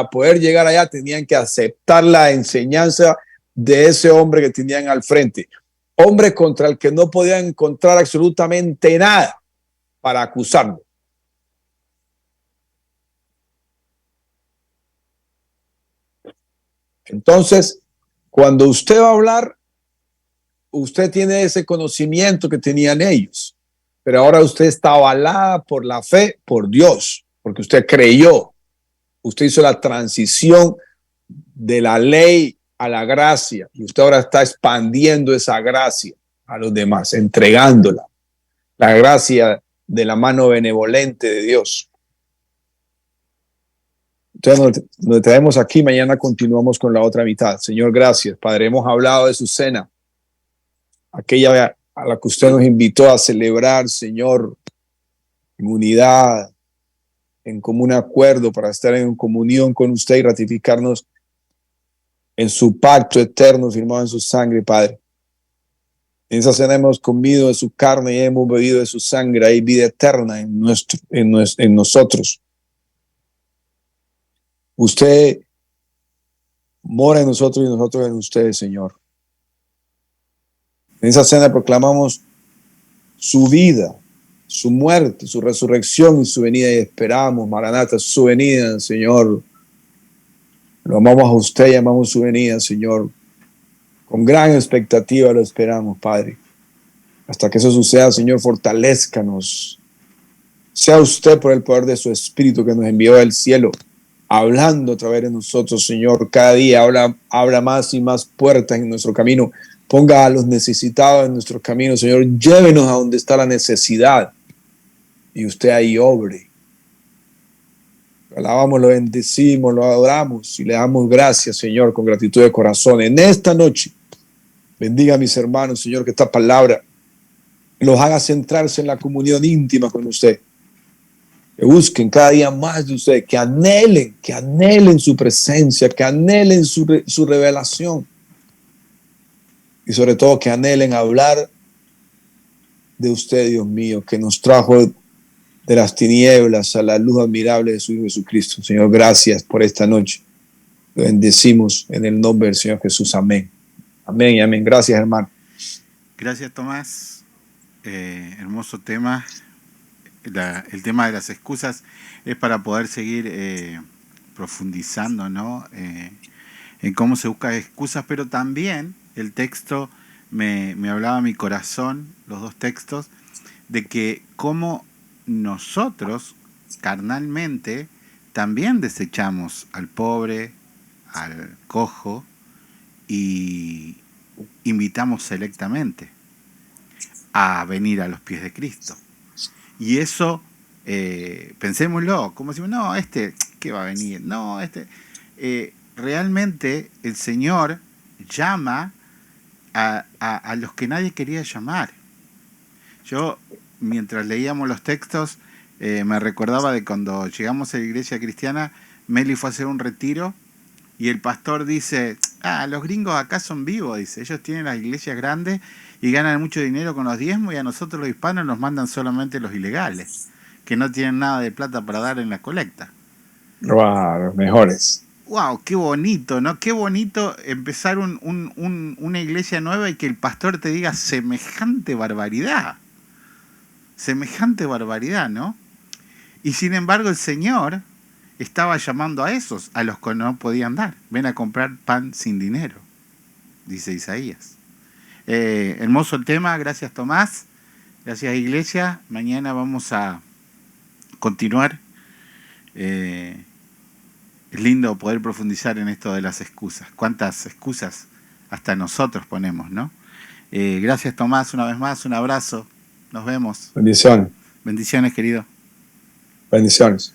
poder llegar allá tenían que aceptar la enseñanza de ese hombre que tenían al frente, hombre contra el que no podían encontrar absolutamente nada para acusarlo. Entonces, cuando usted va a hablar, usted tiene ese conocimiento que tenían ellos, pero ahora usted está avalada por la fe, por Dios, porque usted creyó. Usted hizo la transición de la ley a la gracia y usted ahora está expandiendo esa gracia a los demás, entregándola. La gracia de la mano benevolente de Dios. Entonces nos traemos aquí, mañana continuamos con la otra mitad. Señor, gracias. Padre, hemos hablado de su cena, aquella a la que usted nos invitó a celebrar, Señor, en unidad, en común acuerdo, para estar en comunión con usted y ratificarnos en su pacto eterno firmado en su sangre, Padre. En esa cena hemos comido de su carne y hemos bebido de su sangre. Hay vida eterna en nosotros. Usted mora en nosotros y nosotros en usted, Señor. En esa cena proclamamos su vida, su muerte, su resurrección y su venida, y esperamos, Maranata, su venida, Señor. Lo amamos a usted y amamos su venida, Señor. Con gran expectativa lo esperamos, Padre. Hasta que eso suceda, Señor, fortalézcanos. Sea usted, por el poder de su Espíritu que nos envió del cielo, hablando a través de nosotros, Señor. Cada día abra más y más puertas en nuestro camino. Ponga a los necesitados en nuestro camino, Señor. Llévenos a donde está la necesidad y usted ahí obre. Lo alabamos, lo bendecimos, lo adoramos y le damos gracias, Señor, con gratitud de corazón. En esta noche, bendiga a mis hermanos, Señor, que esta palabra los haga centrarse en la comunión íntima con usted. Que busquen cada día más de usted, que anhelen su presencia, que anhelen su revelación. Y sobre todo que anhelen hablar de usted, Dios mío, que nos trajo de las tinieblas a la luz admirable de su Hijo Jesucristo. Señor, gracias por esta noche. Lo bendecimos en el nombre del Señor Jesús. Amén. Amén y amén. Gracias, hermano. Gracias, Tomás. Hermoso tema. El tema de las excusas es para poder seguir profundizando, ¿no? En cómo se buscan excusas, pero también el texto me hablaba a mi corazón, los dos textos, de que cómo nosotros carnalmente también desechamos al pobre, al cojo, y invitamos selectamente a venir a los pies de Cristo. Y eso, pensémoslo, como decimos, no, ¿qué va a venir? No, realmente el Señor llama a los que nadie quería llamar. Yo, mientras leíamos los textos, me recordaba de cuando llegamos a la iglesia cristiana, Meli fue a hacer un retiro y el pastor dice, los gringos acá son vivos, dice, ellos tienen las iglesias grandes y ganan mucho dinero con los diezmos y a nosotros los hispanos nos mandan solamente los ilegales, que no tienen nada de plata para dar en la colecta. Wow, los mejores. Wow, qué bonito, ¿no? Qué bonito empezar una iglesia nueva y que el pastor te diga semejante barbaridad. Semejante barbaridad, ¿no? Y sin embargo el Señor estaba llamando a esos, a los que no podían dar. Ven a comprar pan sin dinero, dice Isaías. Hermoso el tema, gracias Tomás, gracias Iglesia. Mañana vamos a continuar. Es lindo poder profundizar en esto de las excusas. ¿Cuántas excusas hasta nosotros ponemos, no? Gracias Tomás, una vez más, un abrazo. Nos vemos. Bendiciones. Bendiciones, querido. Bendiciones.